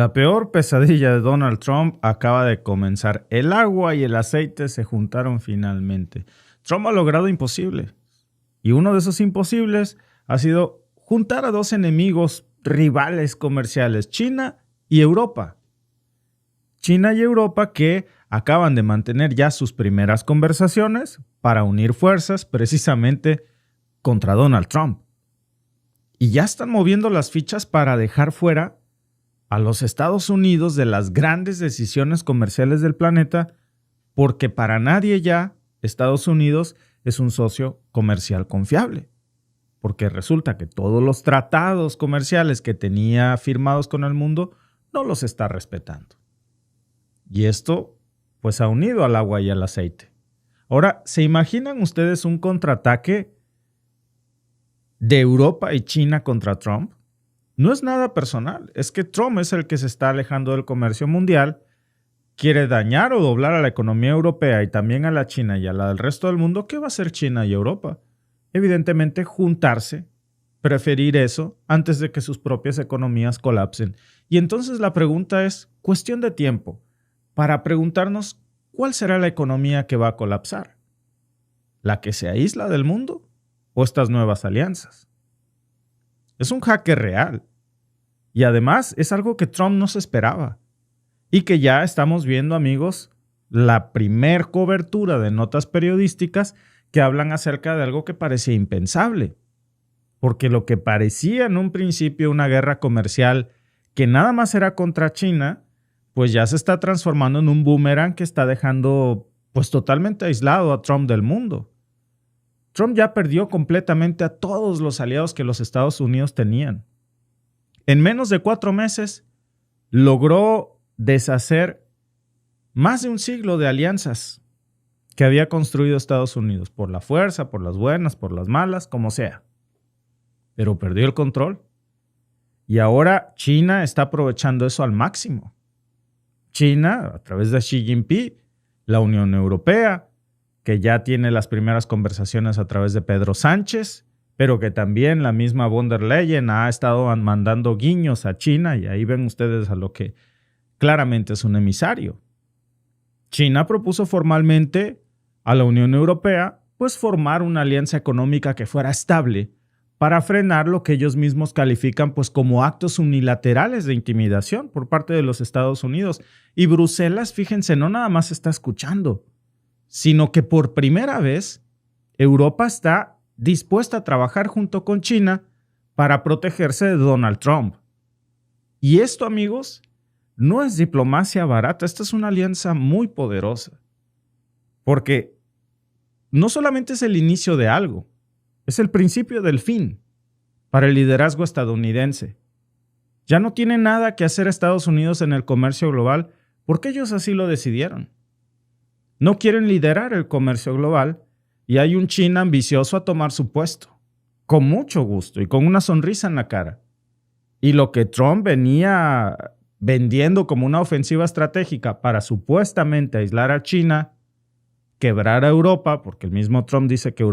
La peor pesadilla de Donald Trump acaba de comenzar. El agua y el aceite se juntaron finalmente. Trump ha logrado imposible. Y uno de esos imposibles ha sido juntar a dos enemigos rivales comerciales, China y Europa. China y Europa que acaban de mantener ya sus primeras conversaciones para unir fuerzas precisamente contra Donald Trump. Y ya están moviendo las fichas para dejar fuera a los Estados Unidos de las grandes decisiones comerciales del planeta, porque para nadie ya Estados Unidos es un socio comercial confiable. Porque resulta que todos los tratados comerciales que tenía firmados con el mundo no los está respetando. Y esto pues ha unido al agua y al aceite. Ahora, ¿se imaginan ustedes un contraataque de Europa y China contra Trump? No es nada personal, es que Trump es el que se está alejando del comercio mundial, quiere dañar o doblar a la economía europea y también a la China y a la del resto del mundo. ¿Qué va a hacer China y Europa? Evidentemente juntarse, preferir eso antes de que sus propias economías colapsen. Y entonces la pregunta es cuestión de tiempo para preguntarnos cuál será la economía que va a colapsar. ¿La que se aísla del mundo o estas nuevas alianzas? Es un jaque real. Y además es algo que Trump no se esperaba. Y que ya estamos viendo, amigos, la primer cobertura de notas periodísticas que hablan acerca de algo que parecía impensable. Porque lo que parecía en un principio una guerra comercial que nada más era contra China, pues ya se está transformando en un boomerang que está dejando pues totalmente aislado a Trump del mundo. Trump ya perdió completamente a todos los aliados que los Estados Unidos tenían. En menos de 4 meses logró deshacer más de un siglo de alianzas que había construido Estados Unidos, por la fuerza, por las buenas, por las malas, como sea. Pero perdió el control. Y ahora China está aprovechando eso al máximo. China, a través de Xi Jinping, la Unión Europea, que ya tiene las primeras conversaciones a través de Pedro Sánchez, pero que también la misma von der Leyen ha estado mandando guiños a China, y ahí ven ustedes a lo que claramente es un emisario. China propuso formalmente a la Unión Europea pues formar una alianza económica que fuera estable para frenar lo que ellos mismos califican pues como actos unilaterales de intimidación por parte de los Estados Unidos. Y Bruselas, fíjense, no nada más está escuchando, sino que por primera vez Europa está dispuesta a trabajar junto con China para protegerse de Donald Trump. Y esto, amigos, no es diplomacia barata, esta es una alianza muy poderosa. Porque no solamente es el inicio de algo, es el principio del fin para el liderazgo estadounidense. Ya no tiene nada que hacer Estados Unidos en el comercio global porque ellos así lo decidieron. No quieren liderar el comercio global y hay un China ambicioso a tomar su puesto, con mucho gusto y con una sonrisa en la cara. Y lo que Trump venía vendiendo como una ofensiva estratégica para supuestamente aislar a China, quebrar a Europa, porque el mismo Trump dice que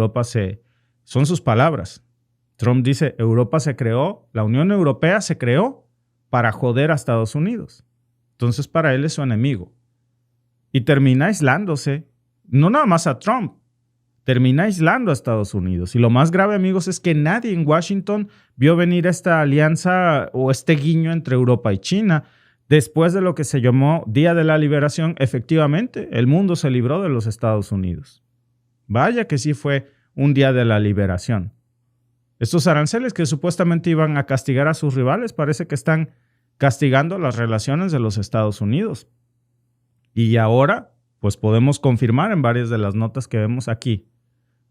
son sus palabras. Trump dice, Europa se creó, la Unión Europea se creó para joder a Estados Unidos. Entonces para él es su enemigo. Y termina aislándose, no nada más a Trump, termina aislando a Estados Unidos. Y lo más grave, amigos, es que nadie en Washington vio venir esta alianza o este guiño entre Europa y China. Después de lo que se llamó Día de la Liberación, efectivamente, el mundo se libró de los Estados Unidos. Vaya que sí fue un día de la liberación. Estos aranceles que supuestamente iban a castigar a sus rivales, parece que están castigando las relaciones de los Estados Unidos. Y ahora, pues podemos confirmar en varias de las notas que vemos aquí,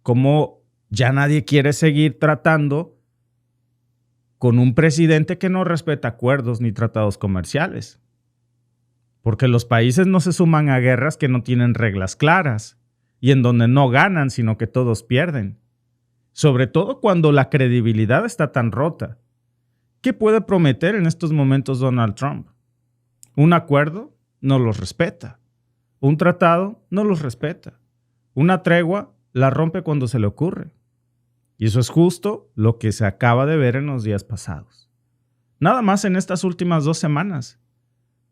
cómo ya nadie quiere seguir tratando con un presidente que no respeta acuerdos ni tratados comerciales. Porque los países no se suman a guerras que no tienen reglas claras y en donde no ganan, sino que todos pierden. Sobre todo cuando la credibilidad está tan rota. ¿Qué puede prometer en estos momentos Donald Trump? ¿Un acuerdo? No los respeta. Un tratado no los respeta. Una tregua la rompe cuando se le ocurre. Y eso es justo lo que se acaba de ver en los días pasados. Nada más en estas últimas 2 semanas.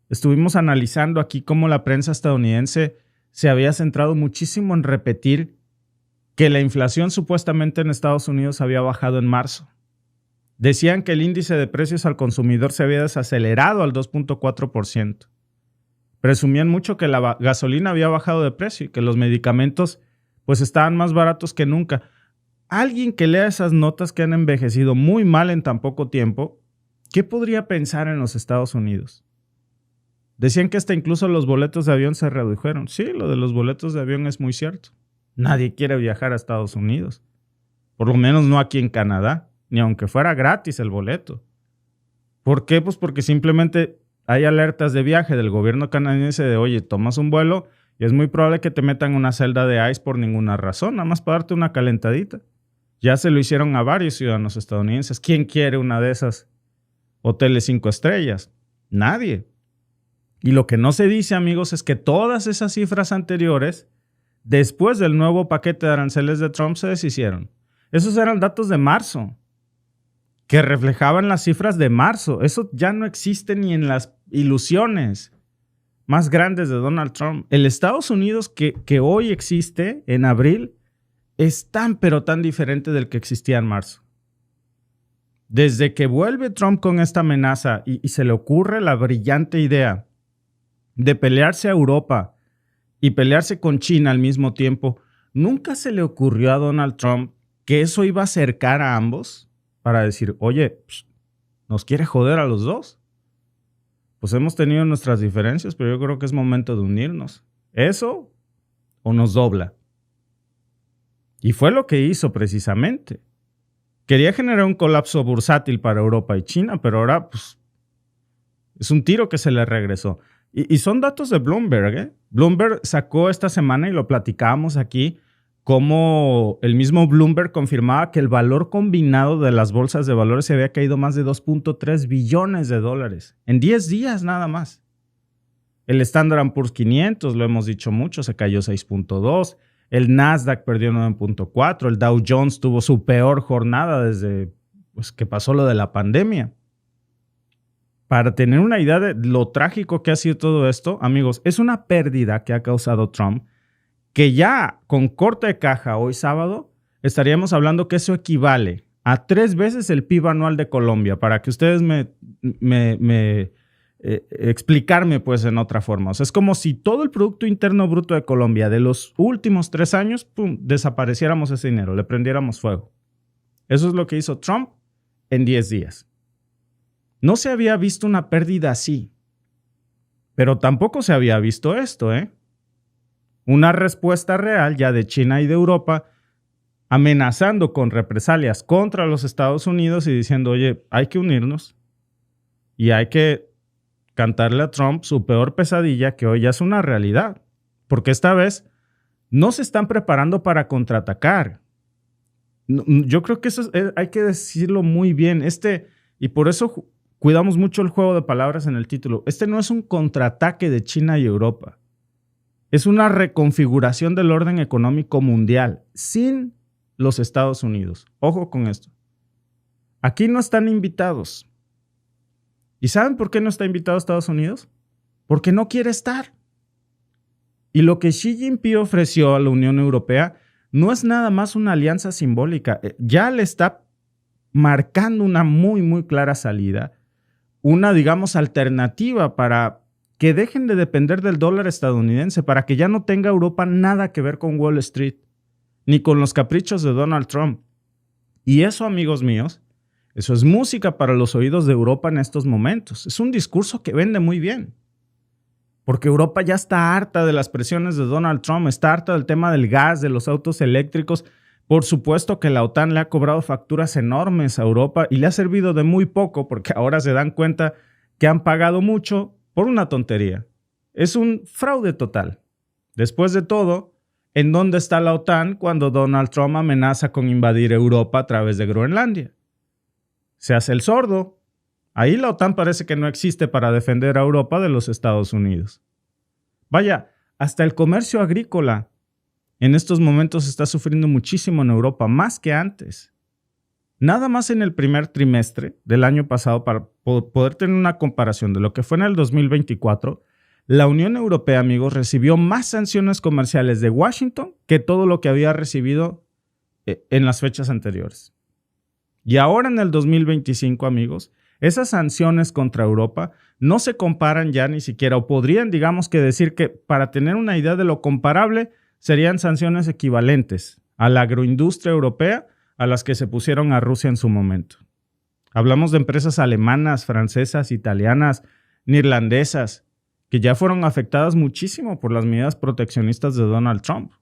Estuvimos analizando aquí cómo la prensa estadounidense se había centrado muchísimo en repetir que la inflación supuestamente en Estados Unidos había bajado en marzo. Decían que el índice de precios al consumidor se había desacelerado al 2.4%. Presumían mucho que la gasolina había bajado de precio y que los medicamentos pues estaban más baratos que nunca. Alguien que lea esas notas que han envejecido muy mal en tan poco tiempo, ¿qué podría pensar en los Estados Unidos? Decían que hasta incluso los boletos de avión se redujeron. Sí, lo de los boletos de avión es muy cierto. Nadie quiere viajar a Estados Unidos. Por lo menos no aquí en Canadá, ni aunque fuera gratis el boleto. ¿Por qué? Pues porque simplemente hay alertas de viaje del gobierno canadiense de, oye, tomas un vuelo y es muy probable que te metan en una celda de ICE por ninguna razón, nada más para darte una calentadita. Ya se lo hicieron a varios ciudadanos estadounidenses. ¿Quién quiere una de esas hoteles 5 estrellas? Nadie. Y lo que no se dice, amigos, es que todas esas cifras anteriores, después del nuevo paquete de aranceles de Trump, se deshicieron. Esos eran datos de marzo, que reflejaban las cifras de marzo. Eso ya no existe ni en las ilusiones más grandes de Donald Trump. El Estados Unidos que hoy existe, en abril, es tan pero tan diferente del que existía en marzo. Desde que vuelve Trump con esta amenaza y se le ocurre la brillante idea de pelearse a Europa y pelearse con China al mismo tiempo, nunca se le ocurrió a Donald Trump que eso iba a acercar a ambos para decir, oye, nos quiere joder a los dos. Pues hemos tenido nuestras diferencias, pero yo creo que es momento de unirnos. ¿Eso o nos dobla? Y fue lo que hizo precisamente. Quería generar un colapso bursátil para Europa y China, pero ahora pues, es un tiro que se le regresó. Y son datos de Bloomberg, ¿eh? Bloomberg sacó esta semana, y lo platicábamos aquí, cómo el mismo Bloomberg confirmaba que el valor combinado de las bolsas de valores se había caído más de 2.3 billones de dólares en 10 días nada más. El Standard & Poor's 500, lo hemos dicho mucho, se cayó 6.2. El Nasdaq perdió 9.4. El Dow Jones tuvo su peor jornada desde que pasó lo de la pandemia. Para tener una idea de lo trágico que ha sido todo esto, amigos, es una pérdida que ha causado Trump, que ya con corte de caja hoy sábado estaríamos hablando que eso equivale a 3 veces el PIB anual de Colombia, para que ustedes explicarme pues en otra forma. O sea, es como si todo el Producto Interno Bruto de Colombia de los últimos 3 años, pum, desapareciéramos ese dinero, le prendiéramos fuego. Eso es lo que hizo Trump en 10 días. No se había visto una pérdida así, pero tampoco se había visto esto, ¿eh? Una respuesta real ya de China y de Europa amenazando con represalias contra los Estados Unidos y diciendo, oye, hay que unirnos y hay que cantarle a Trump su peor pesadilla, que hoy ya es una realidad, porque esta vez no se están preparando para contraatacar. Yo creo que eso hay que decirlo muy bien. Y por eso cuidamos mucho el juego de palabras en el título. Este no es un contraataque de China y Europa. Es una reconfiguración del orden económico mundial sin los Estados Unidos. Ojo con esto. Aquí no están invitados. ¿Y saben por qué no está invitado Estados Unidos? Porque no quiere estar. Y lo que Xi Jinping ofreció a la Unión Europea no es nada más una alianza simbólica. Ya le está marcando una muy, muy clara salida. Una, digamos, alternativa para que dejen de depender del dólar estadounidense, para que ya no tenga Europa nada que ver con Wall Street, ni con los caprichos de Donald Trump. Y eso, amigos míos, eso es música para los oídos de Europa en estos momentos. Es un discurso que vende muy bien. Porque Europa ya está harta de las presiones de Donald Trump, está harta del tema del gas, de los autos eléctricos. Por supuesto que la OTAN le ha cobrado facturas enormes a Europa y le ha servido de muy poco, porque ahora se dan cuenta que han pagado mucho por una tontería. Es un fraude total. Después de todo, ¿en dónde está la OTAN cuando Donald Trump amenaza con invadir Europa a través de Groenlandia? Se hace el sordo. Ahí la OTAN parece que no existe para defender a Europa de los Estados Unidos. Vaya, hasta el comercio agrícola en estos momentos está sufriendo muchísimo en Europa, más que antes. Nada más en el primer trimestre del año pasado, poder tener una comparación de lo que fue en el 2024, la Unión Europea, amigos, recibió más sanciones comerciales de Washington que todo lo que había recibido en las fechas anteriores. Y ahora en el 2025, amigos, esas sanciones contra Europa no se comparan ya ni siquiera, o podrían, digamos que decir que para tener una idea de lo comparable, serían sanciones equivalentes a la agroindustria europea a las que se pusieron a Rusia en su momento. Hablamos de empresas alemanas, francesas, italianas, neerlandesas, que ya fueron afectadas muchísimo por las medidas proteccionistas de Donald Trump.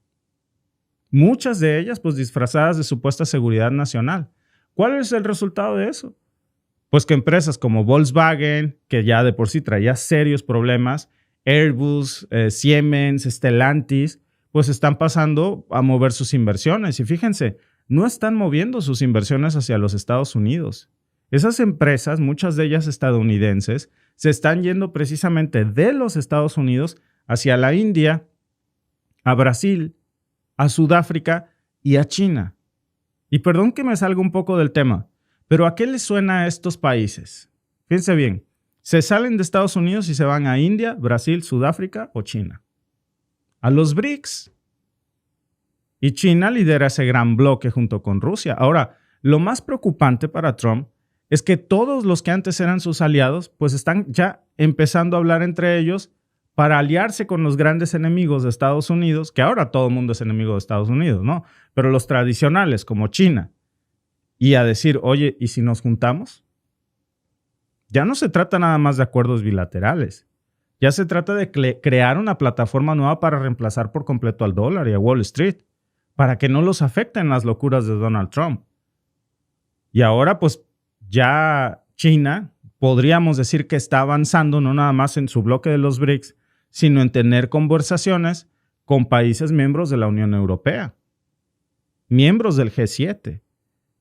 Muchas de ellas, pues, disfrazadas de supuesta seguridad nacional. ¿Cuál es el resultado de eso? Pues que empresas como Volkswagen, que ya de por sí traía serios problemas, Airbus, Siemens, Stellantis, pues están pasando a mover sus inversiones. Y fíjense, no están moviendo sus inversiones hacia los Estados Unidos. Esas empresas, muchas de ellas estadounidenses, se están yendo precisamente de los Estados Unidos hacia la India, a Brasil, a Sudáfrica y a China. Y perdón que me salga un poco del tema, pero ¿a qué les suena a estos países? Fíjense bien, se salen de Estados Unidos y se van a India, Brasil, Sudáfrica o China. A los BRICS. Y China lidera ese gran bloque junto con Rusia. Ahora, lo más preocupante para Trump es que todos los que antes eran sus aliados, pues están ya empezando a hablar entre ellos para aliarse con los grandes enemigos de Estados Unidos, que ahora todo el mundo es enemigo de Estados Unidos, ¿no? Pero los tradicionales, como China, y a decir, oye, ¿y si nos juntamos? Ya no se trata nada más de acuerdos bilaterales. Ya se trata de crear una plataforma nueva para reemplazar por completo al dólar y a Wall Street, para que no los afecten las locuras de Donald Trump. Y ahora, pues, ya China, podríamos decir que está avanzando no nada más en su bloque de los BRICS, sino en tener conversaciones con países miembros de la Unión Europea, miembros del G7.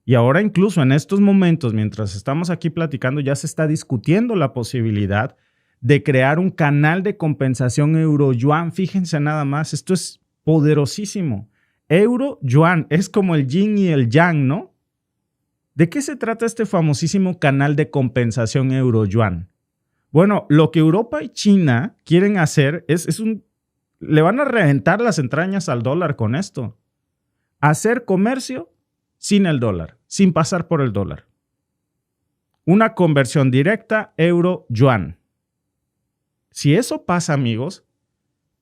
Y ahora incluso en estos momentos, mientras estamos aquí platicando, ya se está discutiendo la posibilidad de crear un canal de compensación euro-yuan. Fíjense nada más, esto es poderosísimo. Euro-yuan es como el yin y el yang, ¿no? ¿De qué se trata este famosísimo canal de compensación euro-yuan? Bueno, lo que Europa y China quieren hacer le van a reventar las entrañas al dólar con esto. Hacer comercio sin el dólar, sin pasar por el dólar. Una conversión directa euro-yuan. Si eso pasa, amigos,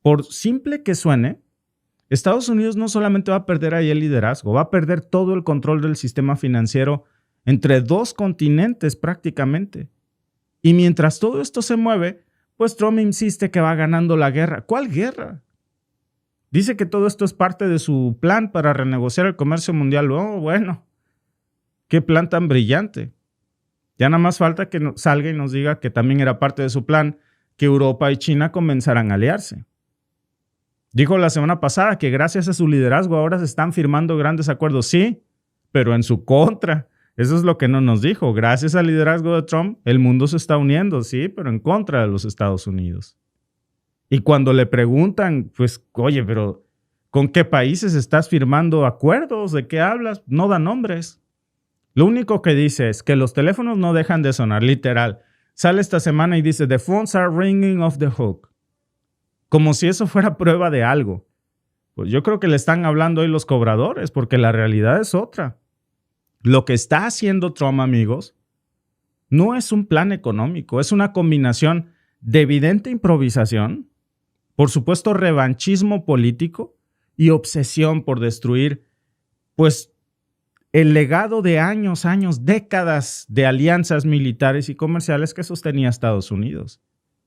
por simple que suene, Estados Unidos no solamente va a perder ahí el liderazgo, va a perder todo el control del sistema financiero entre dos continentes prácticamente. Y mientras todo esto se mueve, pues Trump insiste que va ganando la guerra. ¿Cuál guerra? Dice que todo esto es parte de su plan para renegociar el comercio mundial. Oh, bueno, qué plan tan brillante. Ya nada más falta que salga y nos diga que también era parte de su plan que Europa y China comenzaran a aliarse. Dijo la semana pasada que gracias a su liderazgo ahora se están firmando grandes acuerdos. Sí, pero en su contra. Eso es lo que no nos dijo. Gracias al liderazgo de Trump, el mundo se está uniendo, sí, pero en contra de los Estados Unidos. Y cuando le preguntan, pues, oye, pero ¿con qué países estás firmando acuerdos? ¿De qué hablas? No da nombres. Lo único que dice es que los teléfonos no dejan de sonar, literal. Sale esta semana y dice, "The phones are ringing off the hook". Como si eso fuera prueba de algo. Pues yo creo que le están hablando hoy los cobradores, porque la realidad es otra. Lo que está haciendo Trump, amigos, no es un plan económico, es una combinación de evidente improvisación, por supuesto revanchismo político y obsesión por destruir, pues, el legado de años, décadas de alianzas militares y comerciales que sostenía Estados Unidos.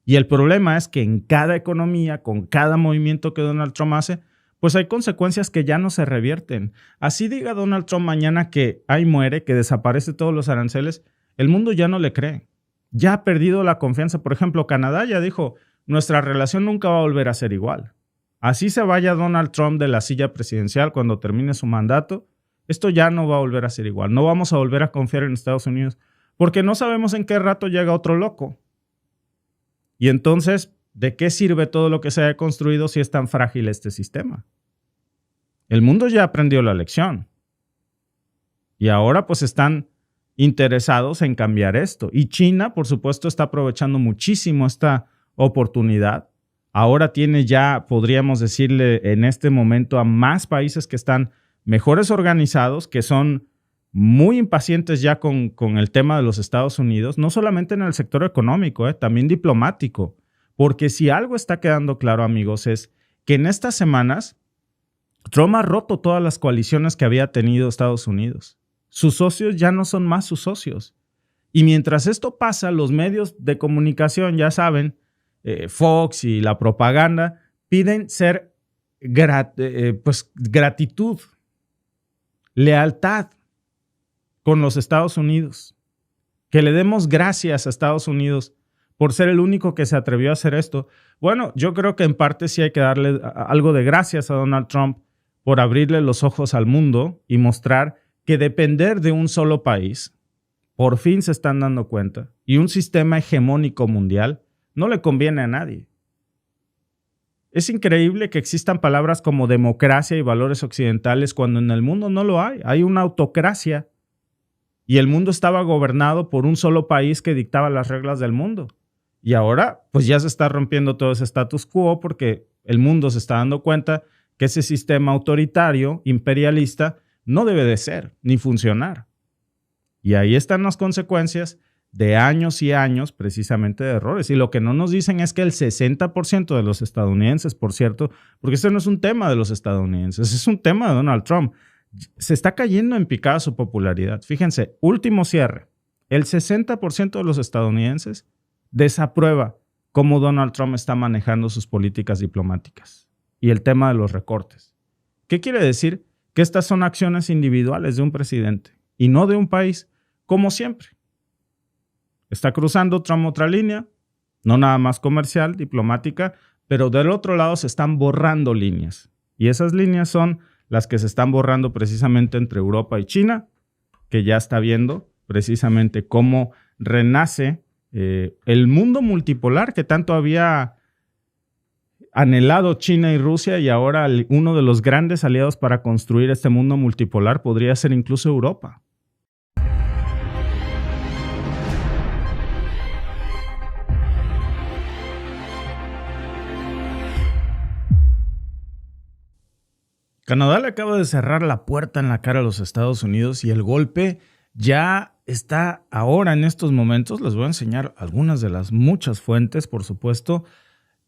Y el problema es que en cada economía, con cada movimiento que Donald Trump hace, pues hay consecuencias que ya no se revierten. Así diga Donald Trump mañana que ahí muere, que desaparece todos los aranceles, el mundo ya no le cree. Ya ha perdido la confianza. Por ejemplo, Canadá ya dijo, nuestra relación nunca va a volver a ser igual. Así se vaya Donald Trump de la silla presidencial cuando termine su mandato, esto ya no va a volver a ser igual. No vamos a volver a confiar en Estados Unidos porque no sabemos en qué rato llega otro loco. Y entonces, ¿de qué sirve todo lo que se haya construido si es tan frágil este sistema? El mundo ya aprendió la lección. Y ahora pues están interesados en cambiar esto. Y China, por supuesto, está aprovechando muchísimo esta oportunidad. Ahora tiene ya, podríamos decirle en este momento, a más países que están mejores organizados, que son muy impacientes ya con el tema de los Estados Unidos, no solamente en el sector económico, también diplomático. Porque si algo está quedando claro, amigos, es que en estas semanas Trump ha roto todas las coaliciones que había tenido Estados Unidos. Sus socios ya no son más sus socios. Y mientras esto pasa, los medios de comunicación, ya saben, Fox y la propaganda, piden ser gratitud, lealtad con los Estados Unidos. Que le demos gracias a Estados Unidos por ser el único que se atrevió a hacer esto. Bueno, yo creo que en parte sí hay que darle algo de gracias a Donald Trump por abrirle los ojos al mundo y mostrar que depender de un solo país, por fin se están dando cuenta, y un sistema hegemónico mundial no le conviene a nadie. Es increíble que existan palabras como democracia y valores occidentales cuando en el mundo no lo hay. Hay una autocracia y el mundo estaba gobernado por un solo país que dictaba las reglas del mundo. Y ahora pues ya se está rompiendo todo ese status quo porque el mundo se está dando cuenta que ese sistema autoritario, imperialista, no debe de ser ni funcionar. Y ahí están las consecuencias de años y años precisamente de errores. Y lo que no nos dicen es que el 60% de los estadounidenses, por cierto, porque este no es un tema de los estadounidenses, es un tema de Donald Trump, se está cayendo en picada su popularidad. Fíjense, último cierre, el 60% de los estadounidenses desaprueba cómo Donald Trump está manejando sus políticas diplomáticas y el tema de los recortes. ¿Qué quiere decir? Que estas son acciones individuales de un presidente y no de un país, como siempre. Está cruzando Trump otra línea, no nada más comercial, diplomática, pero del otro lado se están borrando líneas. Y esas líneas son las que se están borrando precisamente entre Europa y China, que ya está viendo precisamente cómo renace el mundo multipolar que tanto había anhelado China y Rusia, y ahora uno de los grandes aliados para construir este mundo multipolar podría ser incluso Europa. Canadá le acaba de cerrar la puerta en la cara a los Estados Unidos y el golpe ya está ahora en estos momentos. Les voy a enseñar algunas de las muchas fuentes, por supuesto.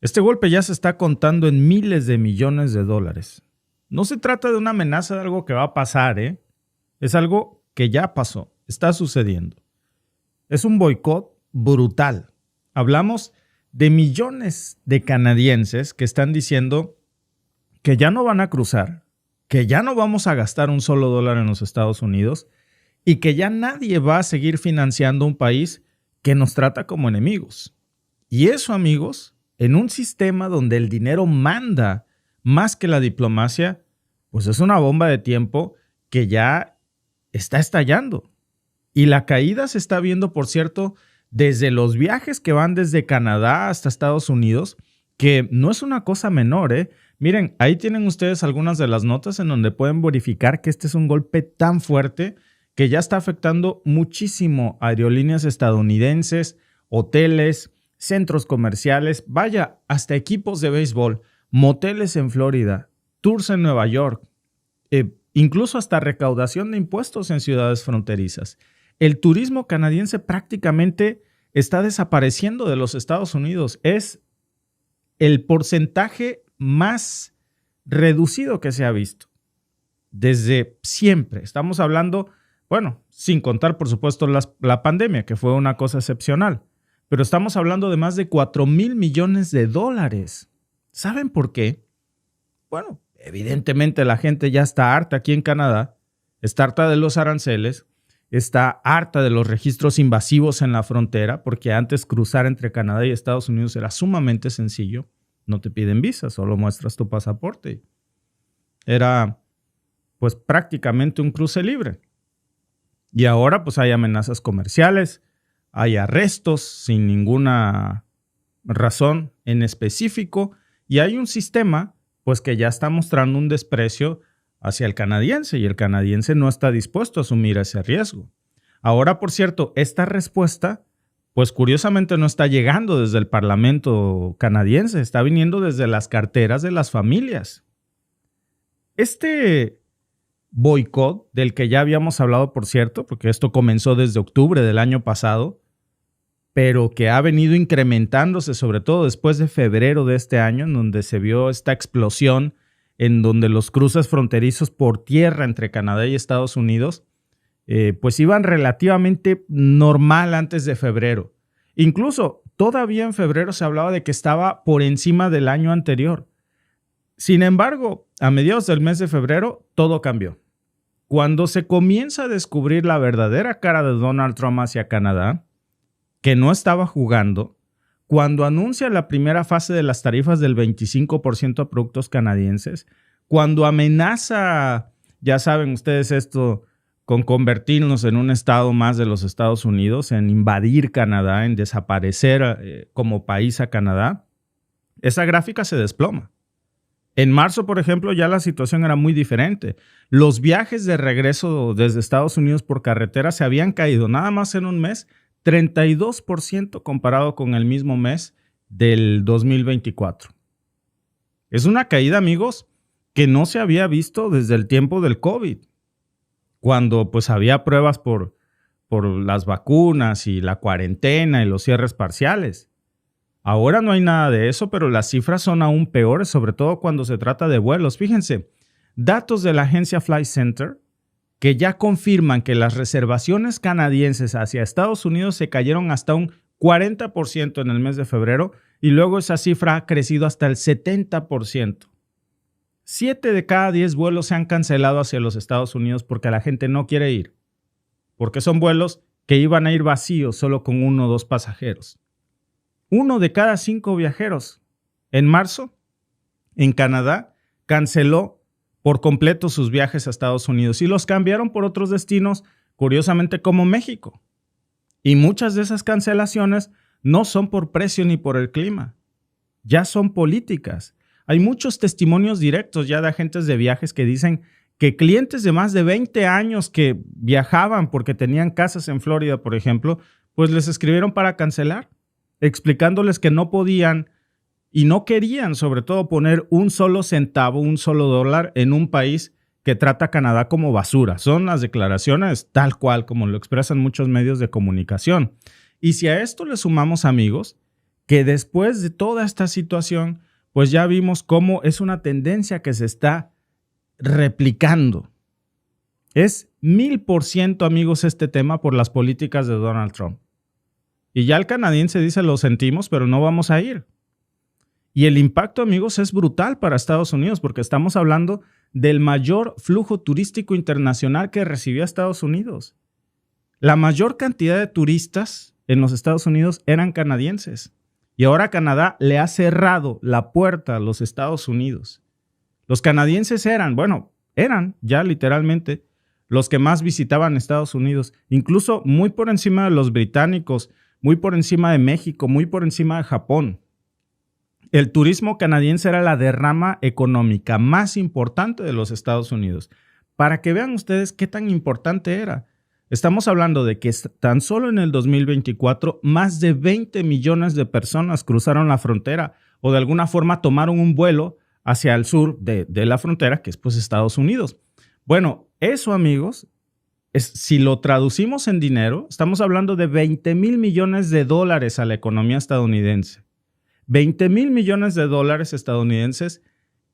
Este golpe ya se está contando en miles de millones de dólares. No se trata de una amenaza de algo que va a pasar, Es algo que ya pasó, está sucediendo. Es un boicot brutal. Hablamos de millones de canadienses que están diciendo que ya no van a cruzar, que ya no vamos a gastar un solo dólar en los Estados Unidos y que ya nadie va a seguir financiando un país que nos trata como enemigos. Y eso, amigos, en un sistema donde el dinero manda más que la diplomacia, pues es una bomba de tiempo que ya está estallando. Y la caída se está viendo, por cierto, desde los viajes que van desde Canadá hasta Estados Unidos, que no es una cosa menor, Miren, ahí tienen ustedes algunas de las notas en donde pueden verificar que este es un golpe tan fuerte que ya está afectando muchísimo a aerolíneas estadounidenses, hoteles, centros comerciales, vaya, hasta equipos de béisbol, moteles en Florida, tours en Nueva York, incluso hasta recaudación de impuestos en ciudades fronterizas. El turismo canadiense prácticamente está desapareciendo de los Estados Unidos. Es el porcentaje más reducido que se ha visto desde siempre. Estamos hablando, bueno, sin contar por supuesto la pandemia, que fue una cosa excepcional, pero estamos hablando de más de 4,000 millones de dólares. ¿Saben por qué? Bueno, evidentemente la gente ya está harta aquí en Canadá, está harta de los aranceles, está harta de los registros invasivos en la frontera, porque antes cruzar entre Canadá y Estados Unidos era sumamente sencillo. No te piden visa, solo muestras tu pasaporte. Era pues prácticamente un cruce libre. Y ahora pues hay amenazas comerciales, hay arrestos sin ninguna razón en específico y hay un sistema pues que ya está mostrando un desprecio hacia el canadiense y el canadiense no está dispuesto a asumir ese riesgo. Ahora, por cierto, esta respuesta, pues curiosamente no está llegando desde el Parlamento canadiense, está viniendo desde las carteras de las familias. Este boicot, del que ya habíamos hablado, por cierto, porque esto comenzó desde octubre del año pasado, pero que ha venido incrementándose, sobre todo después de febrero de este año, en donde se vio esta explosión, en donde los cruces fronterizos por tierra entre Canadá y Estados Unidos, pues iban relativamente normal antes de febrero. Incluso todavía en febrero se hablaba de que estaba por encima del año anterior. Sin embargo, a mediados del mes de febrero, todo cambió. Cuando se comienza a descubrir la verdadera cara de Donald Trump hacia Canadá, que no estaba jugando, cuando anuncia la primera fase de las tarifas del 25% a productos canadienses, cuando amenaza, ya saben ustedes esto, con convertirnos en un estado más de los Estados Unidos, en invadir Canadá, en desaparecer como país a Canadá, esa gráfica se desploma. En marzo, por ejemplo, ya la situación era muy diferente. Los viajes de regreso desde Estados Unidos por carretera se habían caído nada más en un mes 32% comparado con el mismo mes del 2024. Es una caída, amigos, que no se había visto desde el tiempo del COVID, cuando pues había pruebas por las vacunas y la cuarentena y los cierres parciales. Ahora no hay nada de eso, pero las cifras son aún peores, sobre todo cuando se trata de vuelos. Fíjense, datos de la agencia Flight Center que ya confirman que las reservaciones canadienses hacia Estados Unidos se cayeron hasta un 40% en el mes de febrero y luego esa cifra ha crecido hasta el 70%. 7 de cada 10 vuelos se han cancelado hacia los Estados Unidos porque la gente no quiere ir, porque son vuelos que iban a ir vacíos solo con 1 o 2 pasajeros. 1 de cada 5 viajeros en marzo en Canadá canceló por completo sus viajes a Estados Unidos y los cambiaron por otros destinos, curiosamente como México. Y muchas de esas cancelaciones no son por precio ni por el clima, ya son políticas. Hay muchos testimonios directos ya de agentes de viajes que dicen que clientes de más de 20 años que viajaban porque tenían casas en Florida, por ejemplo, pues les escribieron para cancelar, explicándoles que no podían y no querían, sobre todo, poner un solo centavo, un solo dólar en un país que trata a Canadá como basura. Son las declaraciones tal cual como lo expresan muchos medios de comunicación. Y si a esto le sumamos, amigos, que después de toda esta situación, pues ya vimos cómo es una tendencia que se está replicando. Es 1000%, amigos, este tema por las políticas de Donald Trump. Y ya el canadiense dice, lo sentimos, pero no vamos a ir. Y el impacto, amigos, es brutal para Estados Unidos porque estamos hablando del mayor flujo turístico internacional que recibió Estados Unidos. La mayor cantidad de turistas en los Estados Unidos eran canadienses. Y ahora Canadá le ha cerrado la puerta a los Estados Unidos. Los canadienses eran ya literalmente los que más visitaban Estados Unidos, incluso muy por encima de los británicos, muy por encima de México, muy por encima de Japón. El turismo canadiense era la derrama económica más importante de los Estados Unidos. Para que vean ustedes qué tan importante era. Estamos hablando de que tan solo en el 2024 más de 20 millones de personas cruzaron la frontera o de alguna forma tomaron un vuelo hacia el sur de la frontera, que es pues Estados Unidos. Bueno, eso, amigos, si lo traducimos en dinero, estamos hablando de 20 mil millones de dólares a la economía estadounidense. 20 mil millones de dólares estadounidenses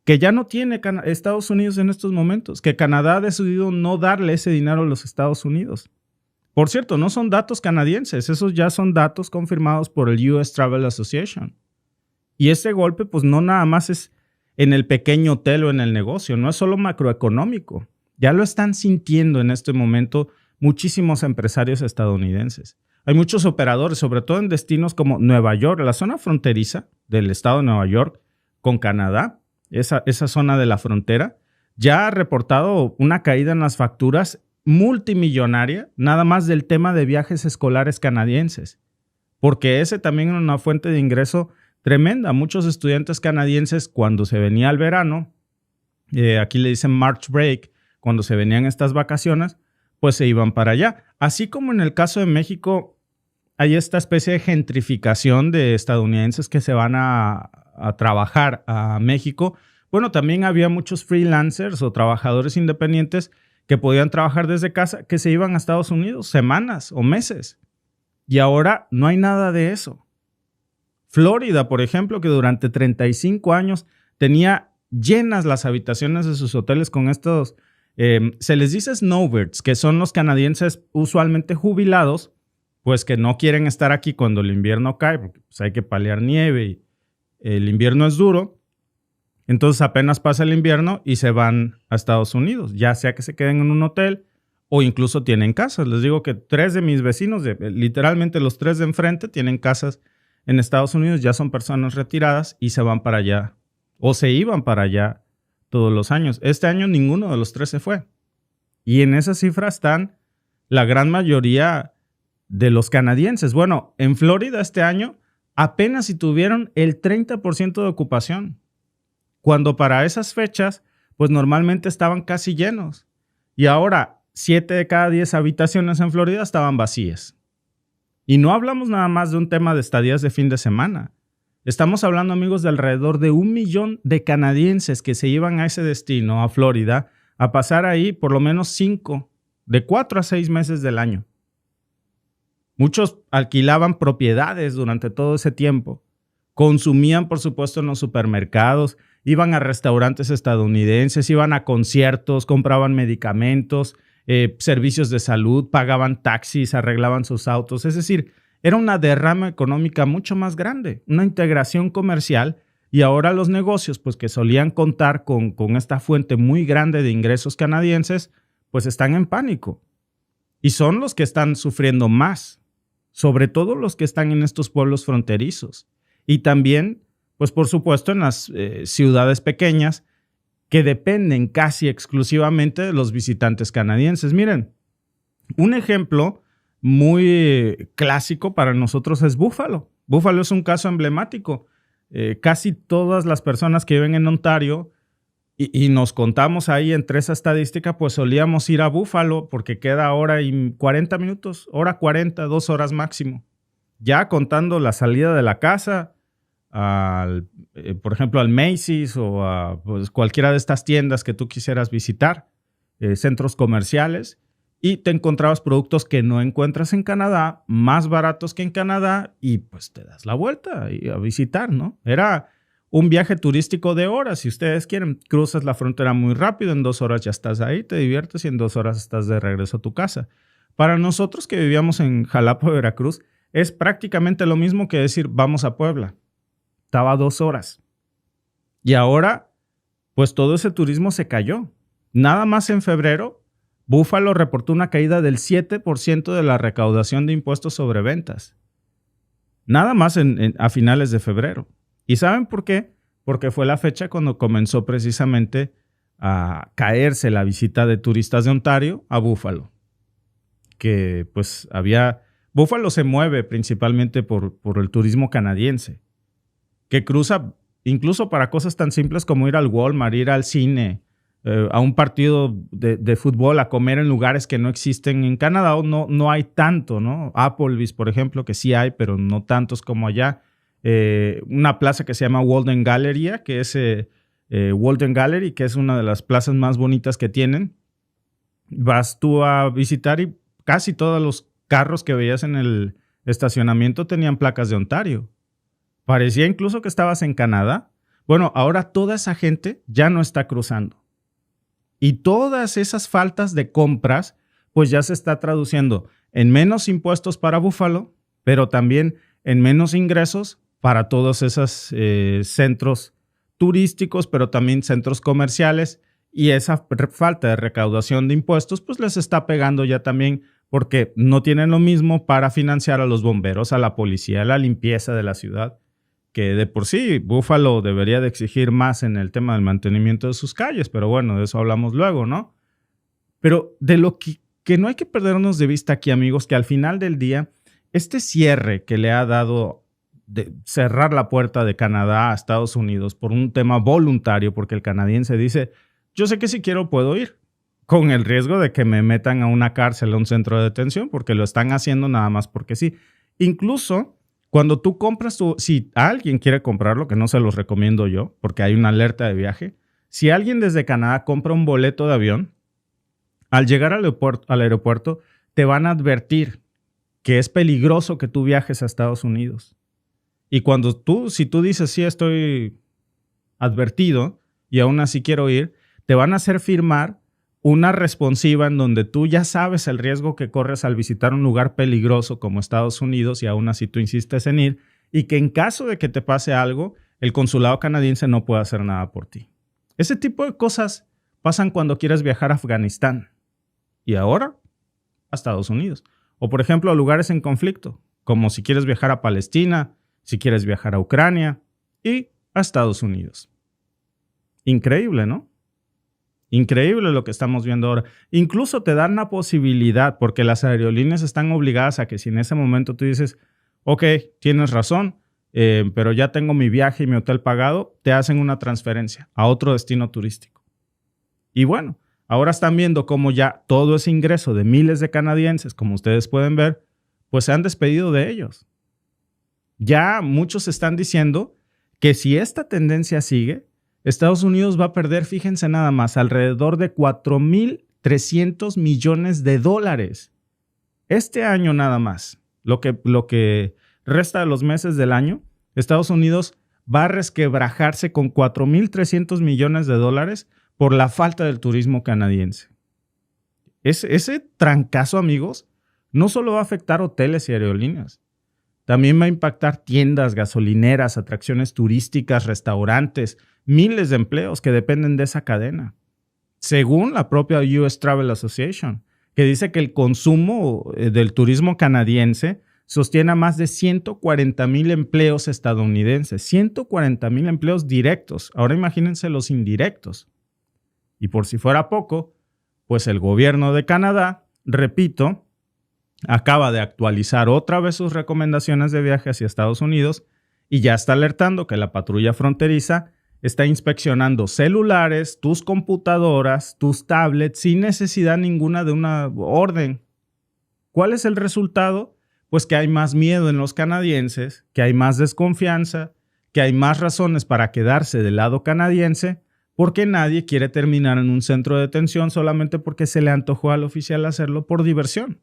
que ya no tiene Estados Unidos en estos momentos, que Canadá ha decidido no darle ese dinero a los Estados Unidos. Por cierto, no son datos canadienses, esos ya son datos confirmados por el US Travel Association. Y ese golpe pues no nada más es en el pequeño hotel o en el negocio, no es solo macroeconómico. Ya lo están sintiendo en este momento muchísimos empresarios estadounidenses. Hay muchos operadores, sobre todo en destinos como Nueva York, la zona fronteriza del estado de Nueva York con Canadá, esa zona de la frontera, ya ha reportado una caída en las facturas multimillonaria, nada más del tema de viajes escolares canadienses, porque ese también es una fuente de ingreso tremenda. Muchos estudiantes canadienses, cuando se venía el verano, aquí le dicen March Break, cuando se venían estas vacaciones, pues se iban para allá. Así como en el caso de México, hay esta especie de gentrificación de estadounidenses que se van a trabajar a México. Bueno, también había muchos freelancers o trabajadores independientes que podían trabajar desde casa, que se iban a Estados Unidos semanas o meses. Y ahora no hay nada de eso. Florida, por ejemplo, que durante 35 años tenía llenas las habitaciones de sus hoteles con estos, se les dice snowbirds, que son los canadienses usualmente jubilados, pues que no quieren estar aquí cuando el invierno cae, porque pues, hay que paliar nieve y el invierno es duro. Entonces apenas pasa el invierno y se van a Estados Unidos, ya sea que se queden en un hotel o incluso tienen casas. Les digo que 3 de mis vecinos, literalmente los 3 de enfrente, tienen casas en Estados Unidos, ya son personas retiradas y se van para allá o se iban para allá todos los años. Este año ninguno de los 3 se fue. Y en esa cifra están la gran mayoría de los canadienses. Bueno, en Florida este año apenas si tuvieron el 30% de ocupación, cuando para esas fechas pues normalmente estaban casi llenos. Y ahora 7 de cada 10 habitaciones en Florida estaban vacías. Y no hablamos nada más de un tema de estadías de fin de semana. Estamos hablando, amigos, de alrededor de 1 millón de canadienses que se iban a ese destino, a Florida, a pasar ahí por lo menos de 4 a 6 meses del año. Muchos alquilaban propiedades durante todo ese tiempo. Consumían, por supuesto, en los supermercados, iban a restaurantes estadounidenses, iban a conciertos, compraban medicamentos, servicios de salud, pagaban taxis, arreglaban sus autos. Es decir, era una derrama económica mucho más grande, una integración comercial, y ahora los negocios, pues que solían contar con esta fuente muy grande de ingresos canadienses, pues están en pánico. Y son los que están sufriendo más, sobre todo los que están en estos pueblos fronterizos. Y también, pues por supuesto, en las ciudades pequeñas que dependen casi exclusivamente de los visitantes canadienses. Miren, un ejemplo muy clásico para nosotros es Buffalo. Buffalo es un caso emblemático. Casi todas las personas que viven en Ontario, y nos contamos ahí entre esa estadística, pues solíamos ir a Buffalo porque queda hora y 40 minutos, hora 40, 2 horas máximo. Ya contando la salida de la casa, por ejemplo, al Macy's o a pues, cualquiera de estas tiendas que tú quisieras visitar, centros comerciales, y te encontrabas productos que no encuentras en Canadá, más baratos que en Canadá, y pues te das la vuelta a visitar, ¿no? Era un viaje turístico de horas, si ustedes quieren. Cruzas la frontera muy rápido, en 2 horas ya estás ahí, te diviertes y en 2 horas estás de regreso a tu casa. Para nosotros que vivíamos en Jalapa, Veracruz, es prácticamente lo mismo que decir vamos a Puebla. Estaba a 2 horas. Y ahora, pues todo ese turismo se cayó. Nada más en febrero, Buffalo reportó una caída del 7% de la recaudación de impuestos sobre ventas. Nada más a finales de febrero. ¿Y saben por qué? Porque fue la fecha cuando comenzó precisamente a caerse la visita de turistas de Ontario a Buffalo. Que pues Buffalo se mueve principalmente por el turismo canadiense, que cruza incluso para cosas tan simples como ir al Walmart, ir al cine, a un partido de fútbol, a comer en lugares que no existen en Canadá, o no hay tanto, ¿no? Applebee's, por ejemplo, que sí hay, pero no tantos como allá. Una plaza que se llama Walden Gallery, que es Walden Gallery, que es una de las plazas más bonitas que tienen. Vas tú a visitar y casi todos los carros que veías en el estacionamiento tenían placas de Ontario. Parecía incluso que estabas en Canadá. Bueno, ahora toda esa gente ya no está cruzando. Y todas esas faltas de compras, pues ya se está traduciendo en menos impuestos para Buffalo, pero también en menos ingresos para todos esos centros turísticos, pero también centros comerciales. Y esa falta de recaudación de impuestos, pues les está pegando ya también, porque no tienen lo mismo para financiar a los bomberos, a la policía, a la limpieza de la ciudad, que de por sí Buffalo debería de exigir más en el tema del mantenimiento de sus calles, pero bueno, de eso hablamos luego, ¿no? Pero de lo que no hay que perdernos de vista aquí, amigos, que al final del día, este cierre que le ha dado de cerrar la puerta de Canadá a Estados Unidos por un tema voluntario, porque el canadiense dice, yo sé que si quiero puedo ir, con el riesgo de que me metan a una cárcel, a un centro de detención, porque lo están haciendo nada más porque sí. Incluso cuando tú compras si alguien quiere comprarlo, que no se los recomiendo yo, porque hay una alerta de viaje, si alguien desde Canadá compra un boleto de avión, al llegar al aeropuerto te van a advertir que es peligroso que tú viajes a Estados Unidos. Y si tú dices, sí, estoy advertido y aún así quiero ir, te van a hacer firmar una responsiva en donde tú ya sabes el riesgo que corres al visitar un lugar peligroso como Estados Unidos y aún así tú insistes en ir, y que en caso de que te pase algo, el consulado canadiense no puede hacer nada por ti. Ese tipo de cosas pasan cuando quieres viajar a Afganistán y ahora a Estados Unidos. O por ejemplo a lugares en conflicto, como si quieres viajar a Palestina, si quieres viajar a Ucrania y a Estados Unidos. Increíble, ¿no? Increíble lo que estamos viendo ahora. Incluso te dan la posibilidad, porque las aerolíneas están obligadas a que si en ese momento tú dices, ok, tienes razón, pero ya tengo mi viaje y mi hotel pagado, te hacen una transferencia a otro destino turístico. Y bueno, ahora están viendo cómo ya todo ese ingreso de miles de canadienses, como ustedes pueden ver, pues se han despedido de ellos. Ya muchos están diciendo que si esta tendencia sigue, Estados Unidos va a perder, fíjense nada más, alrededor de 4,300 millones de dólares. Este año nada más, lo que resta de los meses del año, Estados Unidos va a resquebrajarse con 4,300 millones de dólares por la falta del turismo canadiense. Ese trancazo, amigos, no solo va a afectar hoteles y aerolíneas, también va a impactar tiendas, gasolineras, atracciones turísticas, restaurantes, miles de empleos que dependen de esa cadena. Según la propia US Travel Association, que dice que el consumo del turismo canadiense sostiene a más de 140,000 empleos estadounidenses, 140,000 empleos directos. Ahora imagínense los indirectos. Y por si fuera poco, pues el gobierno de Canadá, repito, acaba de actualizar otra vez sus recomendaciones de viaje hacia Estados Unidos y ya está alertando que la patrulla fronteriza está inspeccionando celulares, tus computadoras, tus tablets, sin necesidad ninguna de una orden. ¿Cuál es el resultado? Pues que hay más miedo en los canadienses, que hay más desconfianza, que hay más razones para quedarse del lado canadiense, porque nadie quiere terminar en un centro de detención solamente porque se le antojó al oficial hacerlo por diversión.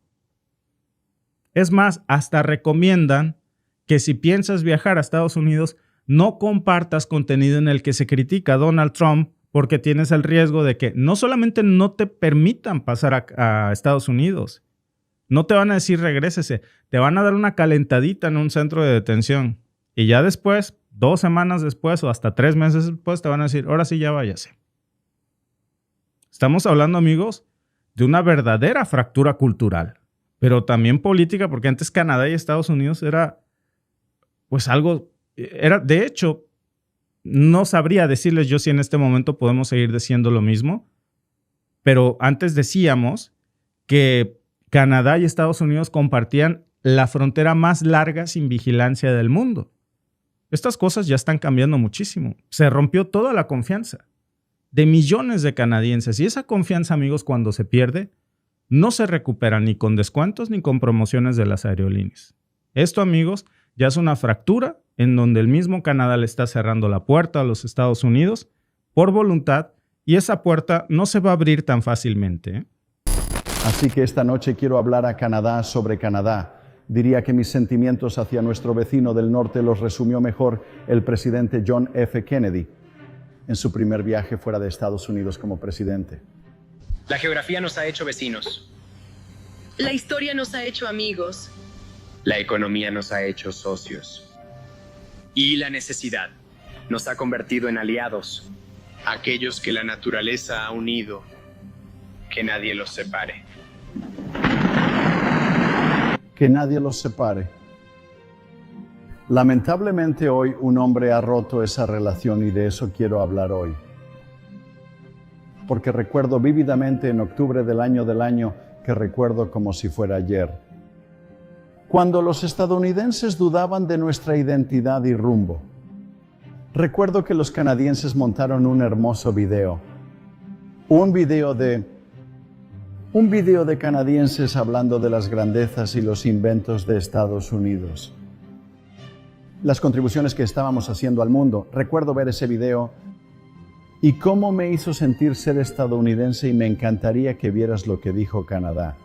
Es más, hasta recomiendan que si piensas viajar a Estados Unidos, no compartas contenido en el que se critica a Donald Trump, porque tienes el riesgo de que no solamente no te permitan pasar a Estados Unidos, no te van a decir regrésese, te van a dar una calentadita en un centro de detención. Y ya después, 2 semanas después o hasta 3 meses después, te van a decir, ahora sí ya váyase. Estamos hablando, amigos, de una verdadera fractura cultural, pero también política, porque antes Canadá y Estados Unidos era, pues de hecho, no sabría decirles yo si en este momento podemos seguir diciendo lo mismo, pero antes decíamos que Canadá y Estados Unidos compartían la frontera más larga sin vigilancia del mundo. Estas cosas ya están cambiando muchísimo. Se rompió toda la confianza de millones de canadienses y esa confianza, amigos, cuando se pierde, no se recupera ni con descuentos ni con promociones de las aerolíneas. Esto, amigos, ya es una fractura en donde el mismo Canadá le está cerrando la puerta a los Estados Unidos por voluntad y esa puerta no se va a abrir tan fácilmente, ¿eh? Así que esta noche quiero hablar a Canadá sobre Canadá. Diría que mis sentimientos hacia nuestro vecino del norte los resumió mejor el presidente John F. Kennedy en su primer viaje fuera de Estados Unidos como presidente. La geografía nos ha hecho vecinos. La historia nos ha hecho amigos. La economía nos ha hecho socios. Y la necesidad nos ha convertido en aliados. Aquellos que la naturaleza ha unido, que nadie los separe. Que nadie los separe. Lamentablemente hoy un hombre ha roto esa relación y de eso quiero hablar hoy. Porque recuerdo vívidamente en octubre del año que recuerdo como si fuera ayer. Cuando los estadounidenses dudaban de nuestra identidad y rumbo. Recuerdo que los canadienses montaron un hermoso video. Un video de Un video de canadienses hablando de las grandezas y los inventos de Estados Unidos. Las contribuciones que estábamos haciendo al mundo. Recuerdo ver ese video y cómo me hizo sentir ser estadounidense, y me encantaría que vieras lo que dijo Canadá.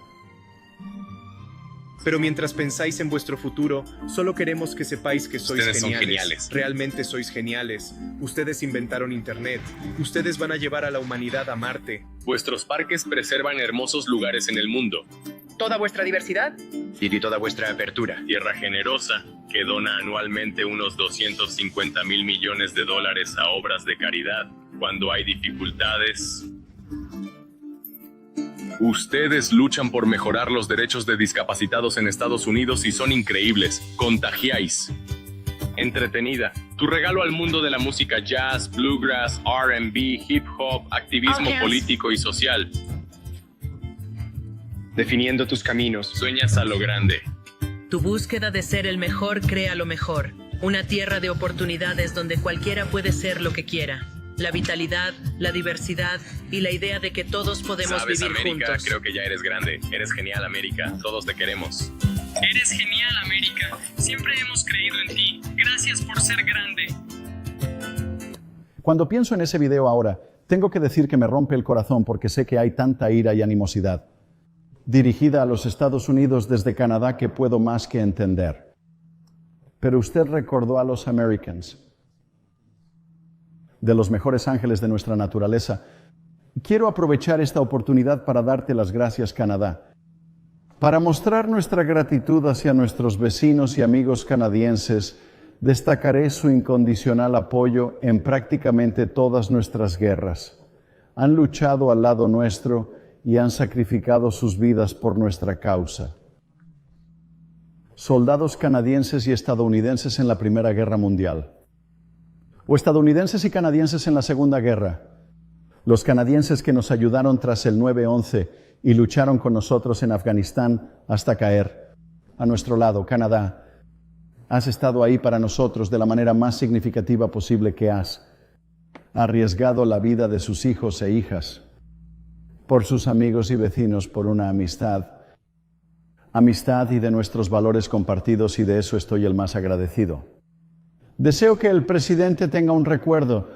Pero mientras pensáis en vuestro futuro, solo queremos que sepáis que sois Ustedes son geniales. geniales. Realmente sois geniales. Ustedes inventaron Internet. Ustedes van a llevar a la humanidad a Marte. Vuestros parques preservan hermosos lugares en el mundo. Toda vuestra diversidad. Y toda vuestra apertura. Tierra generosa, que dona anualmente unos 250,000 millones de dólares a obras de caridad cuando hay dificultades. Ustedes luchan por mejorar los derechos de discapacitados en Estados Unidos y son increíbles. Contagiáis. Entretenida. Tu regalo al mundo de la música jazz, bluegrass, R&B, hip hop, activismo Okay. político y social. Definiendo tus caminos. Sueñas a lo grande. Tu búsqueda de ser el mejor crea lo mejor. Una tierra de oportunidades donde cualquiera puede ser lo que quiera. La vitalidad, la diversidad y la idea de que todos podemos Sabes, vivir América, juntos. creo que ya eres grande. Eres genial, América. Todos te queremos. Eres genial, América. Siempre hemos creído en ti. Gracias por ser grande. Cuando pienso en ese video ahora, tengo que decir que me rompe el corazón porque sé que hay tanta ira y animosidad dirigida a los Estados Unidos desde Canadá que puedo más que entender. Pero usted recordó a los Americans, de los mejores ángeles de nuestra naturaleza. Quiero aprovechar esta oportunidad para darte las gracias, Canadá, para mostrar nuestra gratitud hacia nuestros vecinos y amigos canadienses. Destacaré su incondicional apoyo en prácticamente todas nuestras guerras. Han luchado al lado nuestro y han sacrificado sus vidas por nuestra causa. Soldados canadienses y estadounidenses en la Primera Guerra Mundial, o estadounidenses y canadienses en la Segunda Guerra. Los canadienses que nos ayudaron tras el 9/11 y lucharon con nosotros en Afganistán hasta caer. A nuestro lado, Canadá, has estado ahí para nosotros de la manera más significativa posible que has arriesgado la vida de sus hijos e hijas, por sus amigos y vecinos, por una amistad y de nuestros valores compartidos, y de eso estoy el más agradecido. Deseo que el presidente tenga un recuerdo,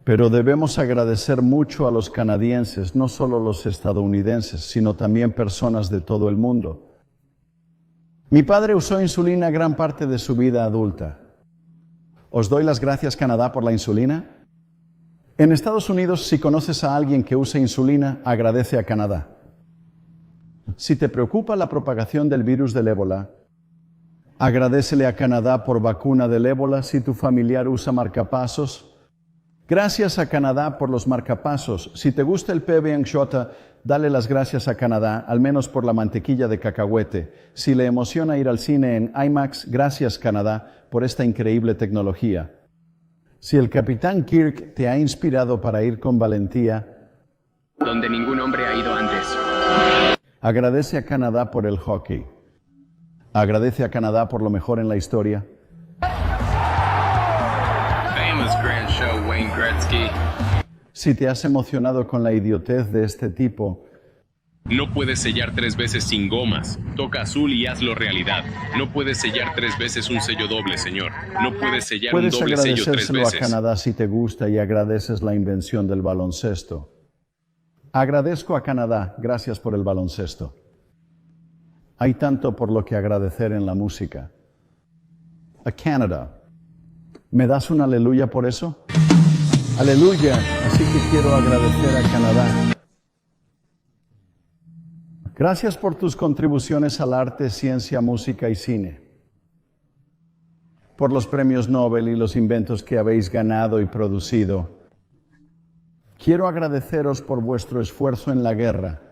pero debemos agradecer mucho a los canadienses, no solo los estadounidenses, sino también personas de todo el mundo. Mi padre usó insulina gran parte de su vida adulta. Os doy las gracias, Canadá, por la insulina. En Estados Unidos, si conoces a alguien que usa insulina, agradece a Canadá. Si te preocupa la propagación del virus del ébola, agradécele a Canadá por vacuna del ébola. Si tu familiar usa marcapasos, gracias a Canadá por los marcapasos. Si te gusta el PB&J, dale las gracias a Canadá, al menos por la mantequilla de cacahuete. Si le emociona ir al cine en IMAX, gracias, Canadá, por esta increíble tecnología. Si el Capitán Kirk te ha inspirado para ir con valentía, Donde ningún hombre ha ido antes. agradece a Canadá por el hockey. Agradece a Canadá por lo mejor en la historia. Famous Grand Show, Wayne Gretzky. Si te has emocionado con la idiotez de este tipo, No puedes sellar 3 veces sin gomas. Toca azul y hazlo realidad. No puedes sellar 3 veces un sello doble, señor. No puedes sellar un puedes doble sello 3 agradecérselo a veces. Canadá si te gusta y agradeces la invención del baloncesto. Agradezco a Canadá, gracias por el baloncesto. Hay tanto por lo que agradecer en la música. A Canadá. ¿Me das un aleluya por eso? Aleluya. Así que quiero agradecer a Canadá. Gracias por tus contribuciones al arte, ciencia, música y cine. Por los premios Nobel y los inventos que habéis ganado y producido. Quiero agradeceros por vuestro esfuerzo en la guerra.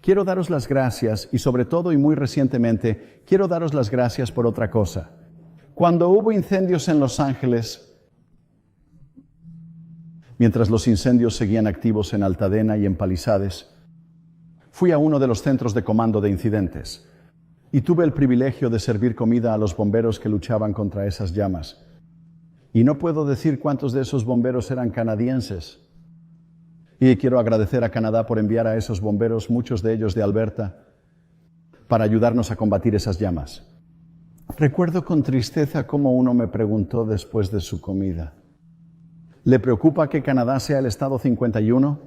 Quiero daros las gracias y sobre todo y muy recientemente, quiero daros las gracias por otra cosa. Cuando hubo incendios en Los Ángeles, mientras los incendios seguían activos en Altadena y en Palisades, fui a uno de los centros de comando de incidentes y tuve el privilegio de servir comida a los bomberos que luchaban contra esas llamas. Y no puedo decir cuántos de esos bomberos eran canadienses. Y quiero agradecer a Canadá por enviar a esos bomberos, muchos de ellos de Alberta, para ayudarnos a combatir esas llamas. Recuerdo con tristeza cómo uno me preguntó después de su comida: ¿le preocupa que Canadá sea el estado 51?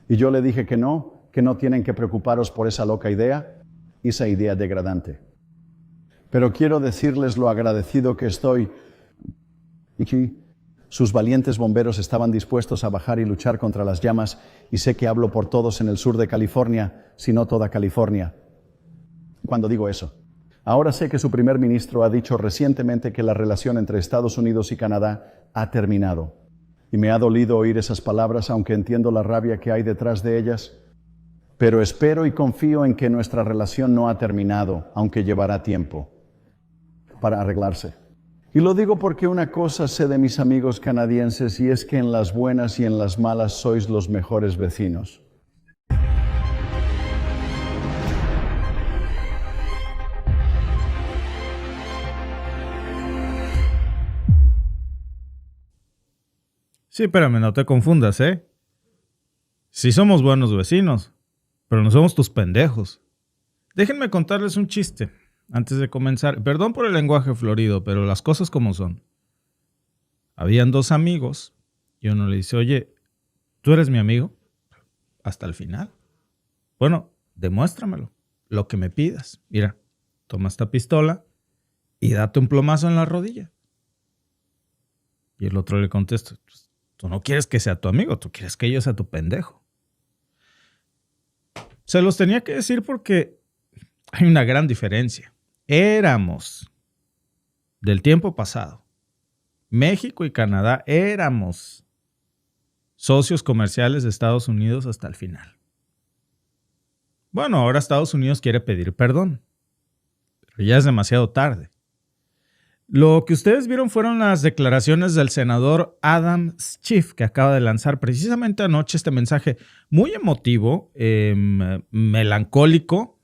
Y yo le dije que no tienen que preocuparos por esa loca idea, esa idea degradante. Pero quiero decirles lo agradecido que estoy. Y que sus valientes bomberos estaban dispuestos a bajar y luchar contra las llamas, y sé que hablo por todos en el sur de California, si no toda California, cuando digo eso. Ahora sé que su primer ministro ha dicho recientemente que la relación entre Estados Unidos y Canadá ha terminado. Y me ha dolido oír esas palabras, aunque entiendo la rabia que hay detrás de ellas. Pero espero y confío en que nuestra relación no ha terminado, aunque llevará tiempo para arreglarse. Y lo digo porque una cosa sé de mis amigos canadienses, y es que en las buenas y en las malas sois los mejores vecinos. Sí, espérame, no te confundas, ¿eh? Sí somos buenos vecinos, pero no somos tus pendejos. Déjenme contarles un chiste antes de comenzar. Perdón por el lenguaje florido, pero las cosas como son. Habían dos amigos y uno le dice: oye, ¿tú eres mi amigo? Hasta el final. Bueno, demuéstramelo, lo que me pidas. Mira, toma esta pistola y date un plomazo en la rodilla. Y el otro le contesta: tú no quieres que sea tu amigo, tú quieres que yo sea tu pendejo. Se los tenía que decir porque hay una gran diferencia. Éramos, del tiempo pasado, México y Canadá éramos socios comerciales de Estados Unidos hasta el final. Bueno, ahora Estados Unidos quiere pedir perdón, pero ya es demasiado tarde. Lo que ustedes vieron fueron las declaraciones del senador Adam Schiff, que acaba de lanzar precisamente anoche este mensaje muy emotivo, melancólico,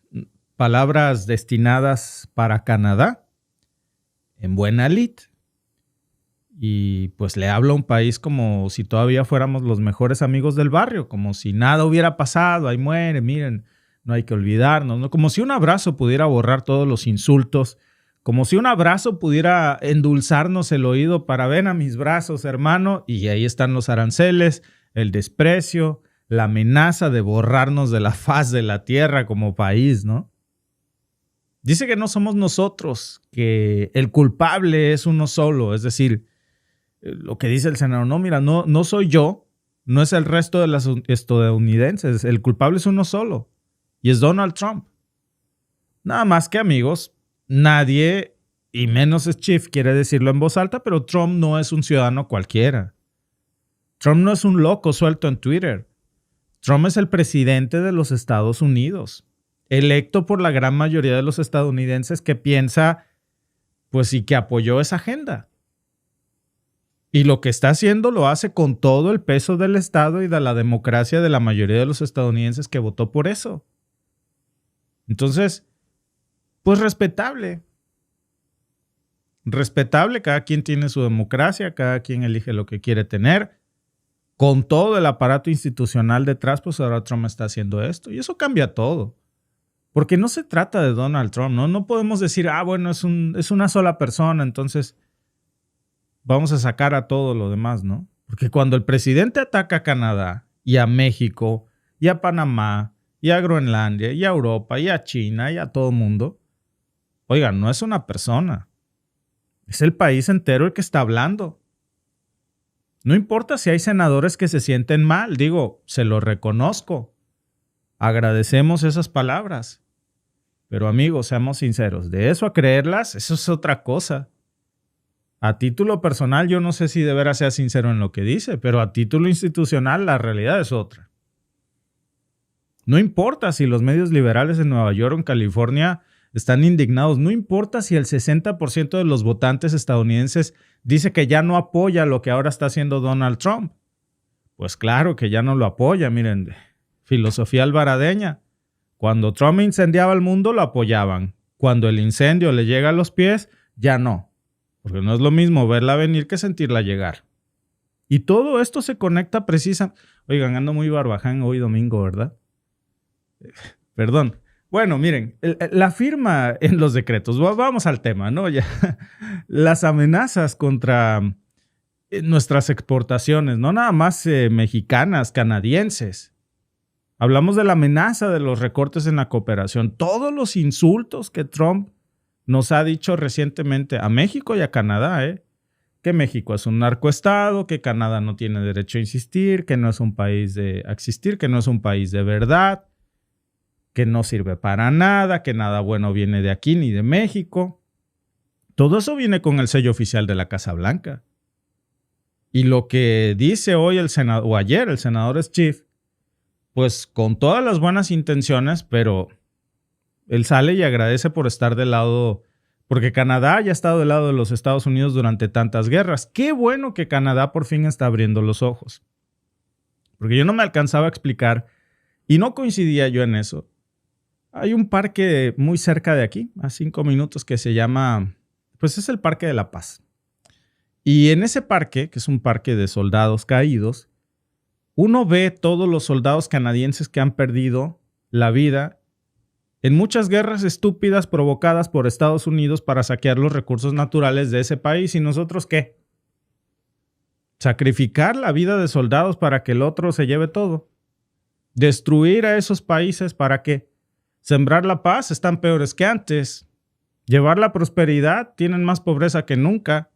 palabras destinadas para Canadá, en buena lid. Y pues le habla a un país como si todavía fuéramos los mejores amigos del barrio, como si nada hubiera pasado, ahí muere, miren, no hay que olvidarnos, ¿no? Como si un abrazo pudiera borrar todos los insultos, como si un abrazo pudiera endulzarnos el oído para ven a mis brazos, hermano, y ahí están los aranceles, el desprecio, la amenaza de borrarnos de la faz de la tierra como país, ¿no? Dice que no somos nosotros, que el culpable es uno solo, es decir, lo que dice el senador, no, mira, no soy yo, no es el resto de los estadounidenses, el culpable es uno solo, y es Donald Trump. Nada más que, amigos, nadie, y menos Schiff, quiere decirlo en voz alta, pero Trump no es un ciudadano cualquiera. Trump no es un loco suelto en Twitter. Trump es el presidente de los Estados Unidos, electo por la gran mayoría de los estadounidenses que piensa, pues, y que apoyó esa agenda. Y lo que está haciendo lo hace con todo el peso del Estado y de la democracia de la mayoría de los estadounidenses que votó por eso. Entonces, pues respetable. Respetable, cada quien tiene su democracia, cada quien elige lo que quiere tener. Con todo el aparato institucional detrás, pues ahora Trump está haciendo esto. Y eso cambia todo. Porque no se trata de Donald Trump, ¿no? No podemos decir, bueno, es una sola persona, entonces vamos a sacar a todo lo demás, ¿no? Porque cuando el presidente ataca a Canadá y a México y a Panamá y a Groenlandia y a Europa y a China y a todo el mundo, oigan, no es una persona. Es el país entero el que está hablando. No importa si hay senadores que se sienten mal, digo, se lo reconozco. Agradecemos esas palabras. Pero amigos, seamos sinceros, de eso a creerlas, eso es otra cosa. A título personal, yo no sé si de veras sea sincero en lo que dice, pero a título institucional, la realidad es otra. No importa si los medios liberales en Nueva York o en California están indignados, no importa si el 60% de los votantes estadounidenses dice que ya no apoya lo que ahora está haciendo Donald Trump. Pues claro que ya no lo apoya, miren, filosofía alvaradeña. Cuando Trump incendiaba el mundo, lo apoyaban. Cuando el incendio le llega a los pies, ya no. Porque no es lo mismo verla venir que sentirla llegar. Y todo esto se conecta Oigan, ando muy barbaján hoy domingo, ¿verdad? Perdón. Bueno, miren, la firma en los decretos, vamos al tema, ¿no? Ya, las amenazas contra nuestras exportaciones, no nada más mexicanas, canadienses. Hablamos de la amenaza de los recortes en la cooperación. Todos los insultos que Trump nos ha dicho recientemente a México y a Canadá, que México es un narcoestado, que Canadá no tiene derecho a existir, que no es un país de existir, que no es un país de verdad, que no sirve para nada, que nada bueno viene de aquí ni de México. Todo eso viene con el sello oficial de la Casa Blanca. Y lo que dice hoy el senador, o ayer el senador Schiff, pues con todas las buenas intenciones, pero él sale y agradece por estar del lado, porque Canadá ya ha estado del lado de los Estados Unidos durante tantas guerras. Qué bueno que Canadá por fin está abriendo los ojos. Porque yo no me alcanzaba a explicar, y no coincidía yo en eso. Hay un parque muy cerca de aquí, a 5 minutos, que se llama, pues es el Parque de la Paz. Y en ese parque, que es un parque de soldados caídos, uno ve todos los soldados canadienses que han perdido la vida en muchas guerras estúpidas provocadas por Estados Unidos para saquear los recursos naturales de ese país. ¿Y nosotros qué? Sacrificar la vida de soldados para que el otro se lleve todo. Destruir a esos países para qué. Sembrar la paz, están peores que antes. Llevar la prosperidad, tienen más pobreza que nunca.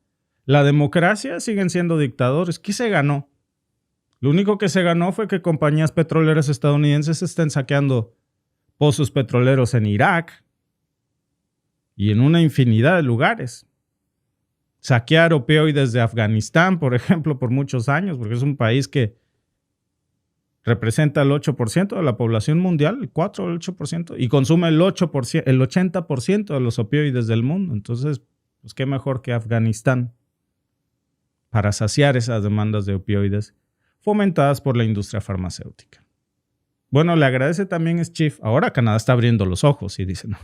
La democracia, siguen siendo dictadores. ¿Qué se ganó? Lo único que se ganó fue que compañías petroleras estadounidenses estén saqueando pozos petroleros en Irak y en una infinidad de lugares. Saquear opioides de Afganistán, por ejemplo, por muchos años, porque es un país que representa el 8% de la población mundial, el 4 o el 8%, y consume el 80% de los opioides del mundo. Entonces, pues qué mejor que Afganistán para saciar esas demandas de opioides fomentadas por la industria farmacéutica. Bueno, le agradece también Schiff. Ahora Canadá está abriendo los ojos y dice, no,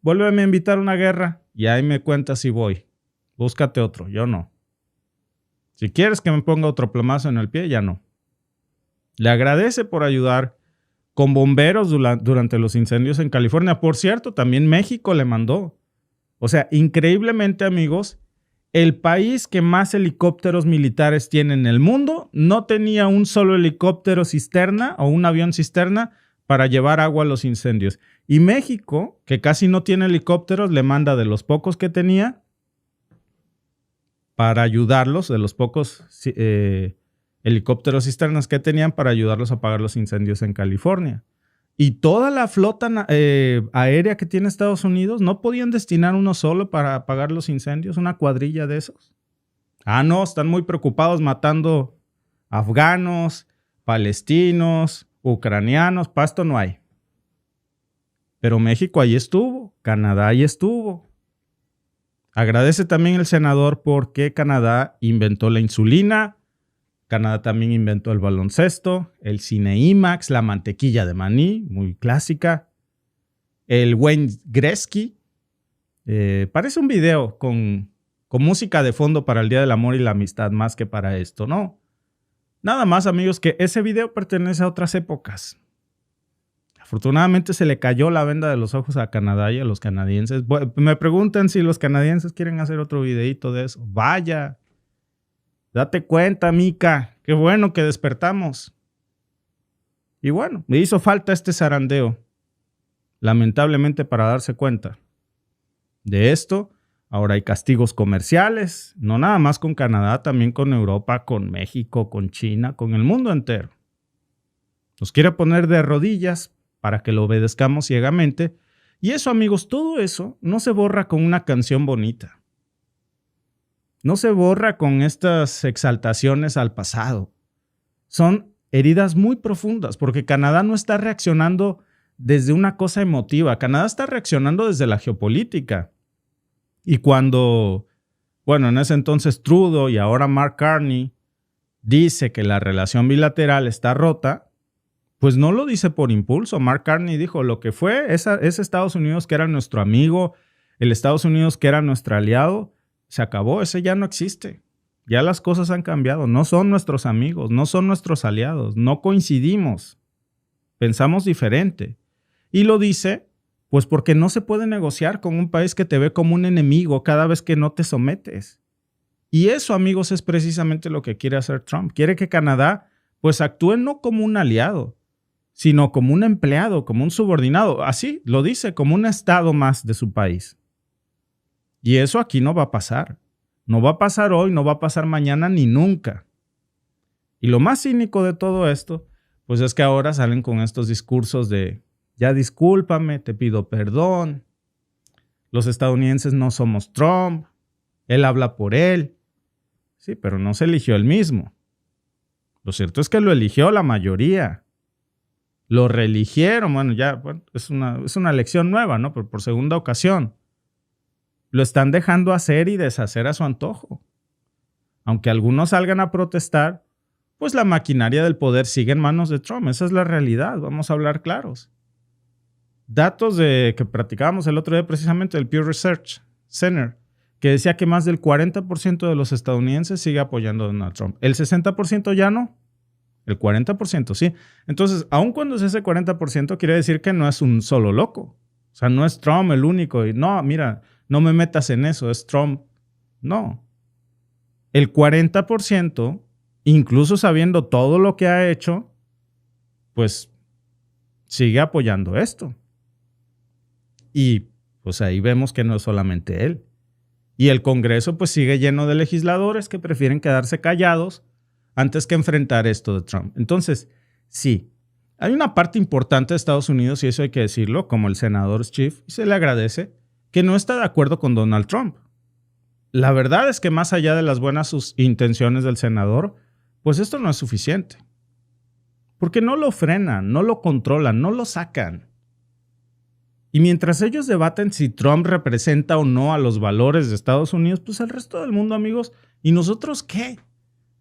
vuélveme a invitar a una guerra y ahí me cuentas si voy. Búscate otro, yo no. Si quieres que me ponga otro plomazo en el pie, ya no. Le agradece por ayudar con bomberos durante los incendios en California. Por cierto, también México le mandó. O sea, increíblemente, amigos, el país que más helicópteros militares tiene en el mundo no tenía un solo helicóptero cisterna o un avión cisterna para llevar agua a los incendios. Y México, que casi no tiene helicópteros, le manda de los pocos que tenía para ayudarlos, de los pocos helicópteros cisternas que tenían para ayudarlos a apagar los incendios en California. Y toda la flota aérea que tiene Estados Unidos, ¿no podían destinar uno solo para apagar los incendios? ¿Una cuadrilla de esos? Ah, no, están muy preocupados matando afganos, palestinos, ucranianos. Pasto no hay. Pero México ahí estuvo, Canadá ahí estuvo. Agradece también el senador porque Canadá inventó la insulina. Canadá también inventó el baloncesto, el cine IMAX, la mantequilla de maní, muy clásica. El Wayne Gretzky. Parece un video con música de fondo para el Día del Amor y la Amistad, más que para esto, ¿no? Nada más, amigos, que ese video pertenece a otras épocas. Afortunadamente se le cayó la venda de los ojos a Canadá y a los canadienses. Me preguntan si los canadienses quieren hacer otro videito de eso. Vaya. Date cuenta, Mica, qué bueno que despertamos. Y bueno, me hizo falta este zarandeo, lamentablemente, para darse cuenta de esto. Ahora hay castigos comerciales, no nada más con Canadá, también con Europa, con México, con China, con el mundo entero. Nos quiere poner de rodillas para que lo obedezcamos ciegamente. Y eso, amigos, todo eso no se borra con una canción bonita. No se borra con estas exaltaciones al pasado. Son heridas muy profundas porque Canadá no está reaccionando desde una cosa emotiva. Canadá está reaccionando desde la geopolítica. Y cuando, en ese entonces Trudeau y ahora Mark Carney dice que la relación bilateral está rota, pues no lo dice por impulso. Mark Carney dijo lo que fue ese Estados Unidos que era nuestro amigo, el Estados Unidos que era nuestro aliado, se acabó, ese ya no existe. Ya las cosas han cambiado. No son nuestros amigos, no son nuestros aliados, no coincidimos. Pensamos diferente. Y lo dice, pues porque no se puede negociar con un país que te ve como un enemigo cada vez que no te sometes. Y eso, amigos, es precisamente lo que quiere hacer Trump. Quiere que Canadá, pues, actúe no como un aliado, sino como un empleado, como un subordinado. Así lo dice, como un estado más de su país. Y eso aquí no va a pasar. No va a pasar hoy, no va a pasar mañana ni nunca. Y lo más cínico de todo esto, pues es que ahora salen con estos discursos de ya discúlpame, te pido perdón, los estadounidenses no somos Trump, él habla por él. Sí, pero no se eligió él mismo. Lo cierto es que lo eligió la mayoría. Lo reeligieron, es una elección nueva, ¿no? Pero por segunda ocasión. Lo están dejando hacer y deshacer a su antojo. Aunque algunos salgan a protestar, pues la maquinaria del poder sigue en manos de Trump. Esa es la realidad, vamos a hablar claros. Datos que practicábamos el otro día precisamente del Pew Research Center, que decía que más del 40% de los estadounidenses sigue apoyando a Donald Trump. El 60% ya no. El 40% sí. Entonces, aun cuando es ese 40%, quiere decir que no es un solo loco. O sea, no es Trump el único. Y no, mira, no me metas en eso, es Trump. No. El 40%, incluso sabiendo todo lo que ha hecho, pues sigue apoyando esto. Y pues ahí vemos que no es solamente él. Y el Congreso pues sigue lleno de legisladores que prefieren quedarse callados antes que enfrentar esto de Trump. Entonces, sí, hay una parte importante de Estados Unidos, y eso hay que decirlo, como el senador Schiff, y se le agradece, que no está de acuerdo con Donald Trump. La verdad es que más allá de las buenas sus intenciones del senador, pues esto no es suficiente. Porque no lo frenan, no lo controlan, no lo sacan. Y mientras ellos debaten si Trump representa o no a los valores de Estados Unidos, pues el resto del mundo, amigos, ¿y nosotros qué?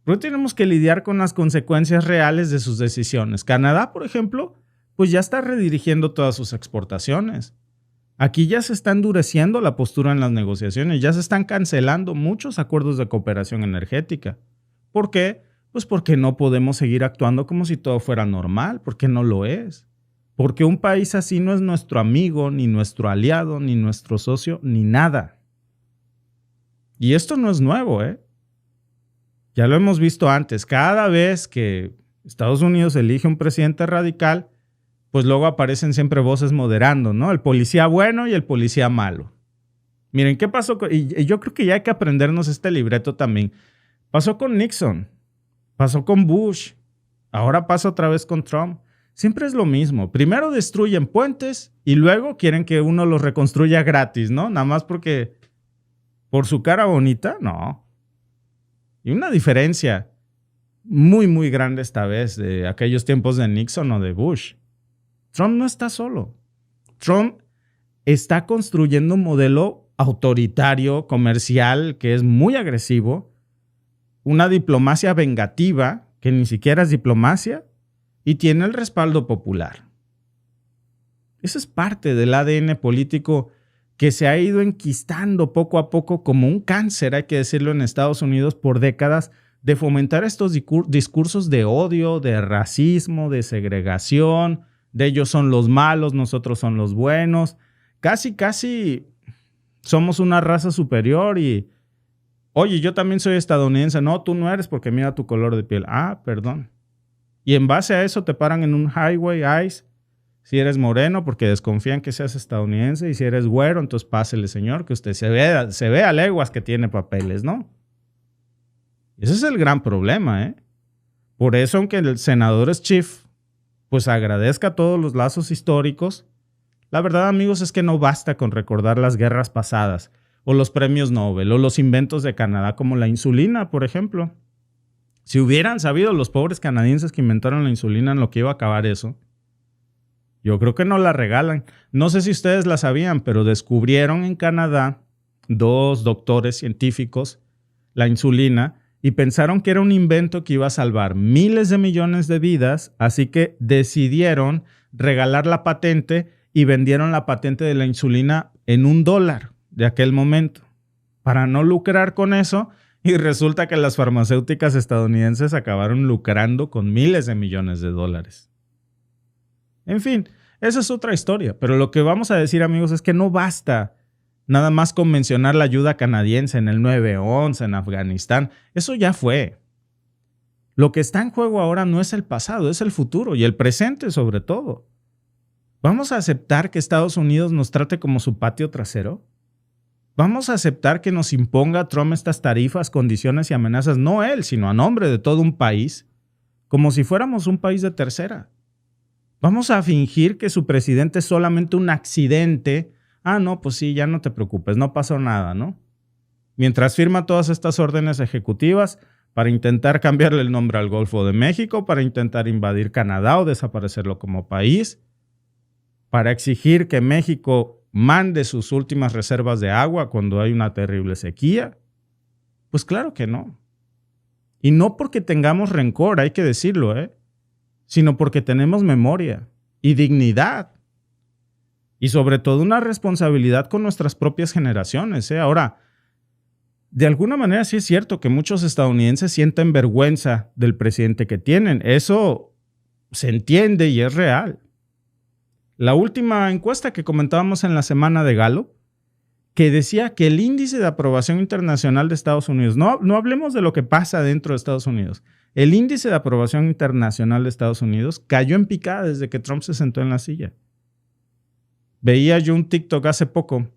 Porque tenemos que lidiar con las consecuencias reales de sus decisiones. Canadá, por ejemplo, pues ya está redirigiendo todas sus exportaciones. Aquí ya se está endureciendo la postura en las negociaciones, ya se están cancelando muchos acuerdos de cooperación energética. ¿Por qué? Pues porque no podemos seguir actuando como si todo fuera normal, porque no lo es. Porque un país así no es nuestro amigo, ni nuestro aliado, ni nuestro socio, ni nada. Y esto no es nuevo, ¿eh? Ya lo hemos visto antes. Cada vez que Estados Unidos elige un presidente radical, pues luego aparecen siempre voces moderando, ¿no? El policía bueno y el policía malo. Miren, ¿qué pasó? Y yo creo que ya hay que aprendernos este libreto también. Pasó con Nixon, pasó con Bush, ahora pasa otra vez con Trump. Siempre es lo mismo. Primero destruyen puentes y luego quieren que uno los reconstruya gratis, ¿no? Nada más porque por su cara bonita, no. Y una diferencia muy, muy grande esta vez de aquellos tiempos de Nixon o de Bush. Trump no está solo. Trump está construyendo un modelo autoritario, comercial, que es muy agresivo, una diplomacia vengativa, que ni siquiera es diplomacia, y tiene el respaldo popular. Eso es parte del ADN político que se ha ido enquistando poco a poco como un cáncer, hay que decirlo, en Estados Unidos por décadas, de fomentar estos discursos de odio, de racismo, de segregación, de ellos son los malos, nosotros son los buenos. Casi somos una raza superior y, oye, yo también soy estadounidense. No, tú no eres porque mira tu color de piel. Ah, perdón. Y en base a eso te paran en un highway ICE. Si eres moreno, porque desconfían que seas estadounidense. Y si eres güero, entonces pásele, señor, que usted se ve a leguas que tiene papeles, ¿no? Ese es el gran problema, ¿eh? Por eso, aunque el senador Schiff pues agradezca todos los lazos históricos, la verdad, amigos, es que no basta con recordar las guerras pasadas, o los premios Nobel, o los inventos de Canadá, como la insulina, por ejemplo. Si hubieran sabido los pobres canadienses que inventaron la insulina en lo que iba a acabar eso, yo creo que no la regalan. No sé si ustedes la sabían, pero descubrieron en Canadá 2 doctores científicos la insulina y pensaron que era un invento que iba a salvar miles de millones de vidas, así que decidieron regalar la patente y vendieron la patente de la insulina en $1 de aquel momento. Para no lucrar con eso, Y resulta que las farmacéuticas estadounidenses acabaron lucrando con miles de millones de dólares. En fin, esa es otra historia. Pero lo que vamos a decir, amigos, es que no basta nada más con mencionar la ayuda canadiense en el 9/11, en Afganistán. Eso ya fue. Lo que está en juego ahora no es el pasado, es el futuro y el presente sobre todo. ¿Vamos a aceptar que Estados Unidos nos trate como su patio trasero? ¿Vamos a aceptar que nos imponga Trump estas tarifas, condiciones y amenazas, no él, sino a nombre de todo un país, como si fuéramos un país de tercera? ¿Vamos a fingir que su presidente es solamente un accidente? Ah, no, pues sí, ya no te preocupes, no pasó nada, ¿no? Mientras firma todas estas órdenes ejecutivas para intentar cambiarle el nombre al Golfo de México, para intentar invadir Canadá o desaparecerlo como país, para exigir que México mande sus últimas reservas de agua cuando hay una terrible sequía. Pues claro que no. Y no porque tengamos rencor, hay que decirlo, sino porque tenemos memoria y dignidad. Y sobre todo una responsabilidad con nuestras propias generaciones. Ahora, de alguna manera sí es cierto que muchos estadounidenses sienten vergüenza del presidente que tienen. Eso se entiende y es real. La última encuesta que comentábamos en la semana de Gallup, que decía que el índice de aprobación internacional de Estados Unidos, no hablemos de lo que pasa dentro de Estados Unidos, el índice de aprobación internacional de Estados Unidos cayó en picada desde que Trump se sentó en la silla. Veía yo un TikTok hace poco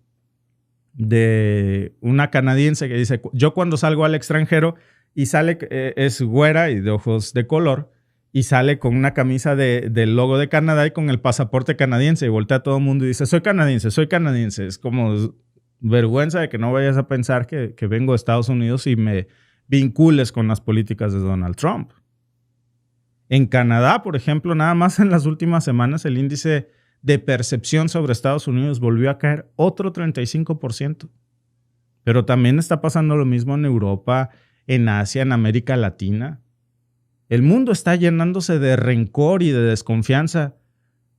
de una canadiense que dice, yo cuando salgo al extranjero y sale, es güera y de ojos de color, y sale con una camisa del logo de Canadá y con el pasaporte canadiense y voltea a todo el mundo y dice, soy canadiense, soy canadiense. Es como vergüenza de que no vayas a pensar que vengo de Estados Unidos y me vincules con las políticas de Donald Trump. En Canadá, por ejemplo, nada más en las últimas semanas el índice de percepción sobre Estados Unidos volvió a caer otro 35%. Pero también está pasando lo mismo en Europa, en Asia, en América Latina. El mundo está llenándose de rencor y de desconfianza,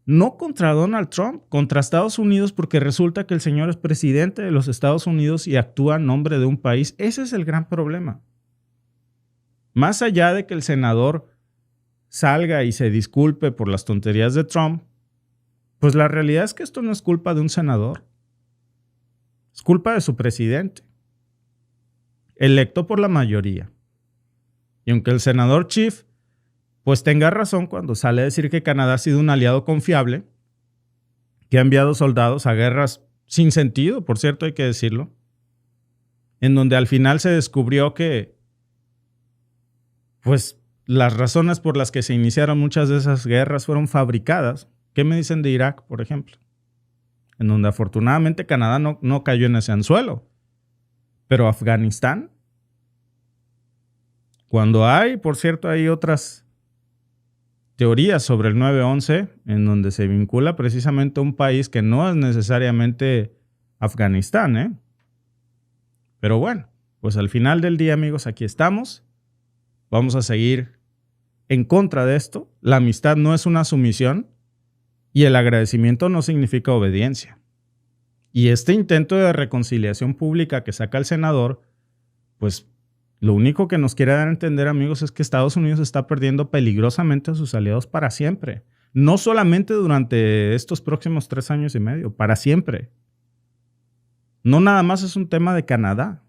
no contra Donald Trump, contra Estados Unidos, porque resulta que el señor es presidente de los Estados Unidos y actúa en nombre de un país. Ese es el gran problema. Más allá de que el senador salga y se disculpe por las tonterías de Trump, pues la realidad es que esto no es culpa de un senador. Es culpa de su presidente, electo por la mayoría. Y aunque el senador Schiff pues tenga razón cuando sale a decir que Canadá ha sido un aliado confiable, que ha enviado soldados a guerras sin sentido, por cierto, hay que decirlo, en donde al final se descubrió que pues las razones por las que se iniciaron muchas de esas guerras fueron fabricadas. ¿Qué me dicen de Irak, por ejemplo? En donde afortunadamente Canadá no cayó en ese anzuelo. Pero Afganistán, cuando hay, por cierto, hay otras teorías sobre el 9/11 en donde se vincula precisamente a un país que no es necesariamente Afganistán, Pero bueno, pues al final del día, amigos, aquí estamos. Vamos a seguir en contra de esto. La amistad no es una sumisión y el agradecimiento no significa obediencia. Y este intento de reconciliación pública que saca el senador, pues lo único que nos quiere dar a entender, amigos, es que Estados Unidos está perdiendo peligrosamente a sus aliados para siempre. No solamente durante estos próximos 3 años y medio, para siempre. No nada más es un tema de Canadá.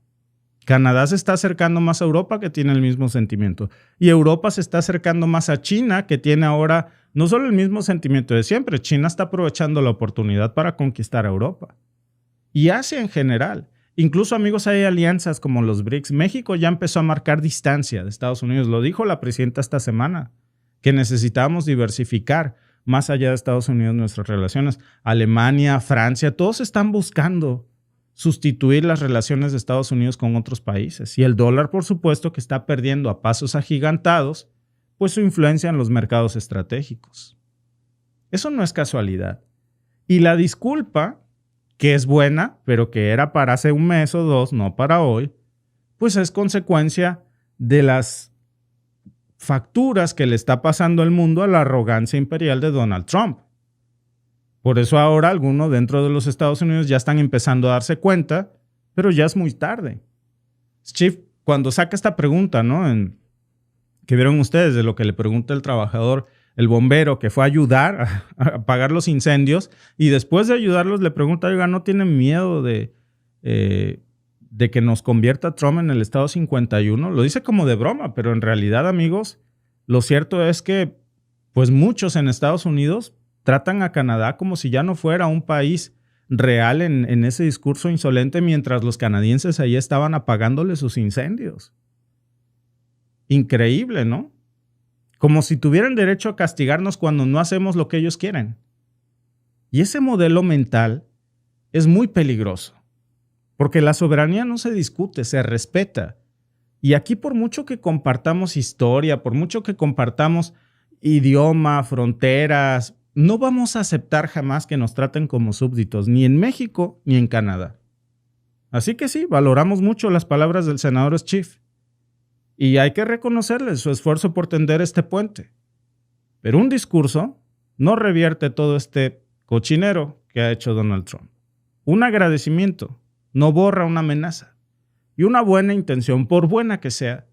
Canadá se está acercando más a Europa, que tiene el mismo sentimiento. Y Europa se está acercando más a China, que tiene ahora no solo el mismo sentimiento de siempre. China está aprovechando la oportunidad para conquistar a Europa. Y Asia en general. Incluso, amigos, hay alianzas como los BRICS. México ya empezó a marcar distancia de Estados Unidos. Lo dijo la presidenta esta semana, que necesitábamos diversificar más allá de Estados Unidos nuestras relaciones. Alemania, Francia, todos están buscando sustituir las relaciones de Estados Unidos con otros países. Y el dólar, por supuesto, que está perdiendo a pasos agigantados, pues su influencia en los mercados estratégicos. Eso no es casualidad. Y la disculpa, que es buena, pero que era para hace un mes o 2, no para hoy, pues es consecuencia de las facturas que le está pasando el mundo a la arrogancia imperial de Donald Trump. Por eso ahora algunos dentro de los Estados Unidos ya están empezando a darse cuenta, pero ya es muy tarde. Schiff, cuando saca esta pregunta, ¿no? Que vieron ustedes de lo que le pregunta el trabajador, el bombero que fue a ayudar a apagar los incendios, y después de ayudarlos le pregunta, oiga, ¿no tienen miedo de que nos convierta Trump en el Estado 51? Lo dice como de broma, pero en realidad, amigos, lo cierto es que pues muchos en Estados Unidos tratan a Canadá como si ya no fuera un país real en ese discurso insolente, mientras los canadienses ahí estaban apagándole sus incendios. Increíble, ¿no? Como si tuvieran derecho a castigarnos cuando no hacemos lo que ellos quieren. Y ese modelo mental es muy peligroso, porque la soberanía no se discute, se respeta. Y aquí, por mucho que compartamos historia, por mucho que compartamos idioma, fronteras, no vamos a aceptar jamás que nos traten como súbditos, ni en México ni en Canadá. Así que sí, valoramos mucho las palabras del senador Schiff. Y hay que reconocerle su esfuerzo por tender este puente. Pero un discurso no revierte todo este cochinero que ha hecho Donald Trump. Un agradecimiento no borra una amenaza. Y una buena intención, por buena que sea,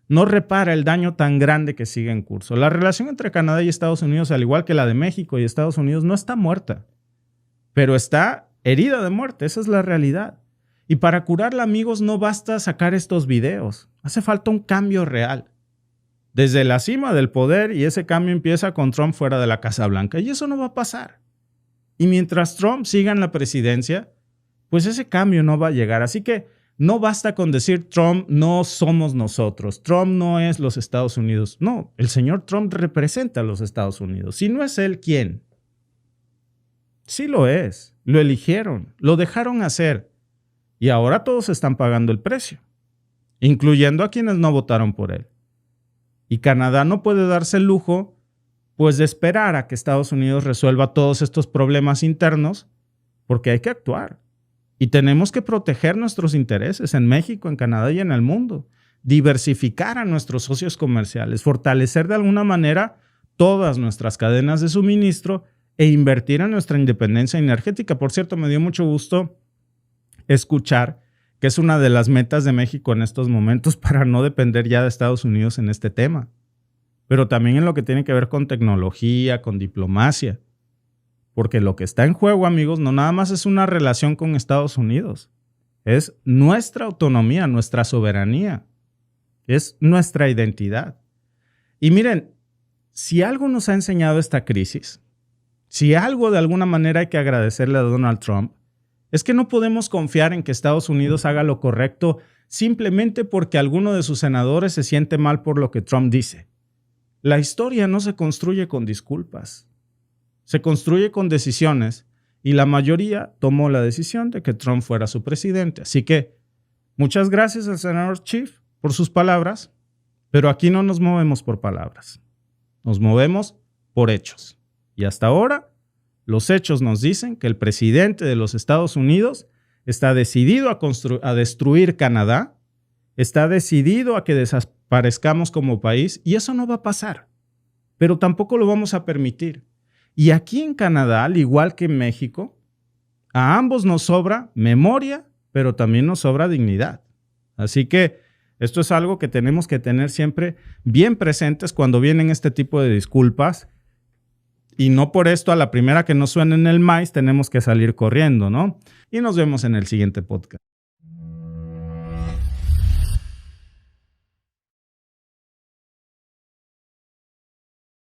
no repara el daño tan grande que sigue en curso. La relación entre Canadá y Estados Unidos, al igual que la de México y Estados Unidos, no está muerta, pero está herida de muerte. Esa es la realidad. Y para curarla, amigos, no basta sacar estos videos. Hace falta un cambio real. Desde la cima del poder, y ese cambio empieza con Trump fuera de la Casa Blanca. Y eso no va a pasar. Y mientras Trump siga en la presidencia, pues ese cambio no va a llegar. Así que no basta con decir Trump no somos nosotros. Trump no es los Estados Unidos. No, el señor Trump representa a los Estados Unidos. Si no es él, ¿quién? Sí lo es. Lo eligieron. Lo dejaron hacer. Y ahora todos están pagando el precio, incluyendo a quienes no votaron por él. Y Canadá no puede darse el lujo, pues, de esperar a que Estados Unidos resuelva todos estos problemas internos, porque hay que actuar. Y tenemos que proteger nuestros intereses en México, en Canadá y en el mundo. Diversificar a nuestros socios comerciales, fortalecer de alguna manera todas nuestras cadenas de suministro e invertir en nuestra independencia energética. Por cierto, me dio mucho gusto escuchar que es una de las metas de México en estos momentos para no depender ya de Estados Unidos en este tema, pero también en lo que tiene que ver con tecnología, con diplomacia, porque lo que está en juego, amigos, no nada más es una relación con Estados Unidos, es nuestra autonomía, nuestra soberanía, es nuestra identidad. Y miren, si algo nos ha enseñado esta crisis, si algo de alguna manera hay que agradecerle a Donald Trump, es que no podemos confiar en que Estados Unidos haga lo correcto simplemente porque alguno de sus senadores se siente mal por lo que Trump dice. La historia no se construye con disculpas. Se construye con decisiones y la mayoría tomó la decisión de que Trump fuera su presidente. Así que muchas gracias al senador Schiff por sus palabras, pero aquí no nos movemos por palabras. Nos movemos por hechos. Y hasta ahora, los hechos nos dicen que el presidente de los Estados Unidos está decidido a destruir Canadá, está decidido a que desaparezcamos como país, y eso no va a pasar. Pero tampoco lo vamos a permitir. Y aquí en Canadá, al igual que en México, a ambos nos sobra memoria, pero también nos sobra dignidad. Así que esto es algo que tenemos que tener siempre bien presentes cuando vienen este tipo de disculpas. Y no por esto a la primera que nos suene en el maíz tenemos que salir corriendo, ¿no? Y nos vemos en el siguiente podcast.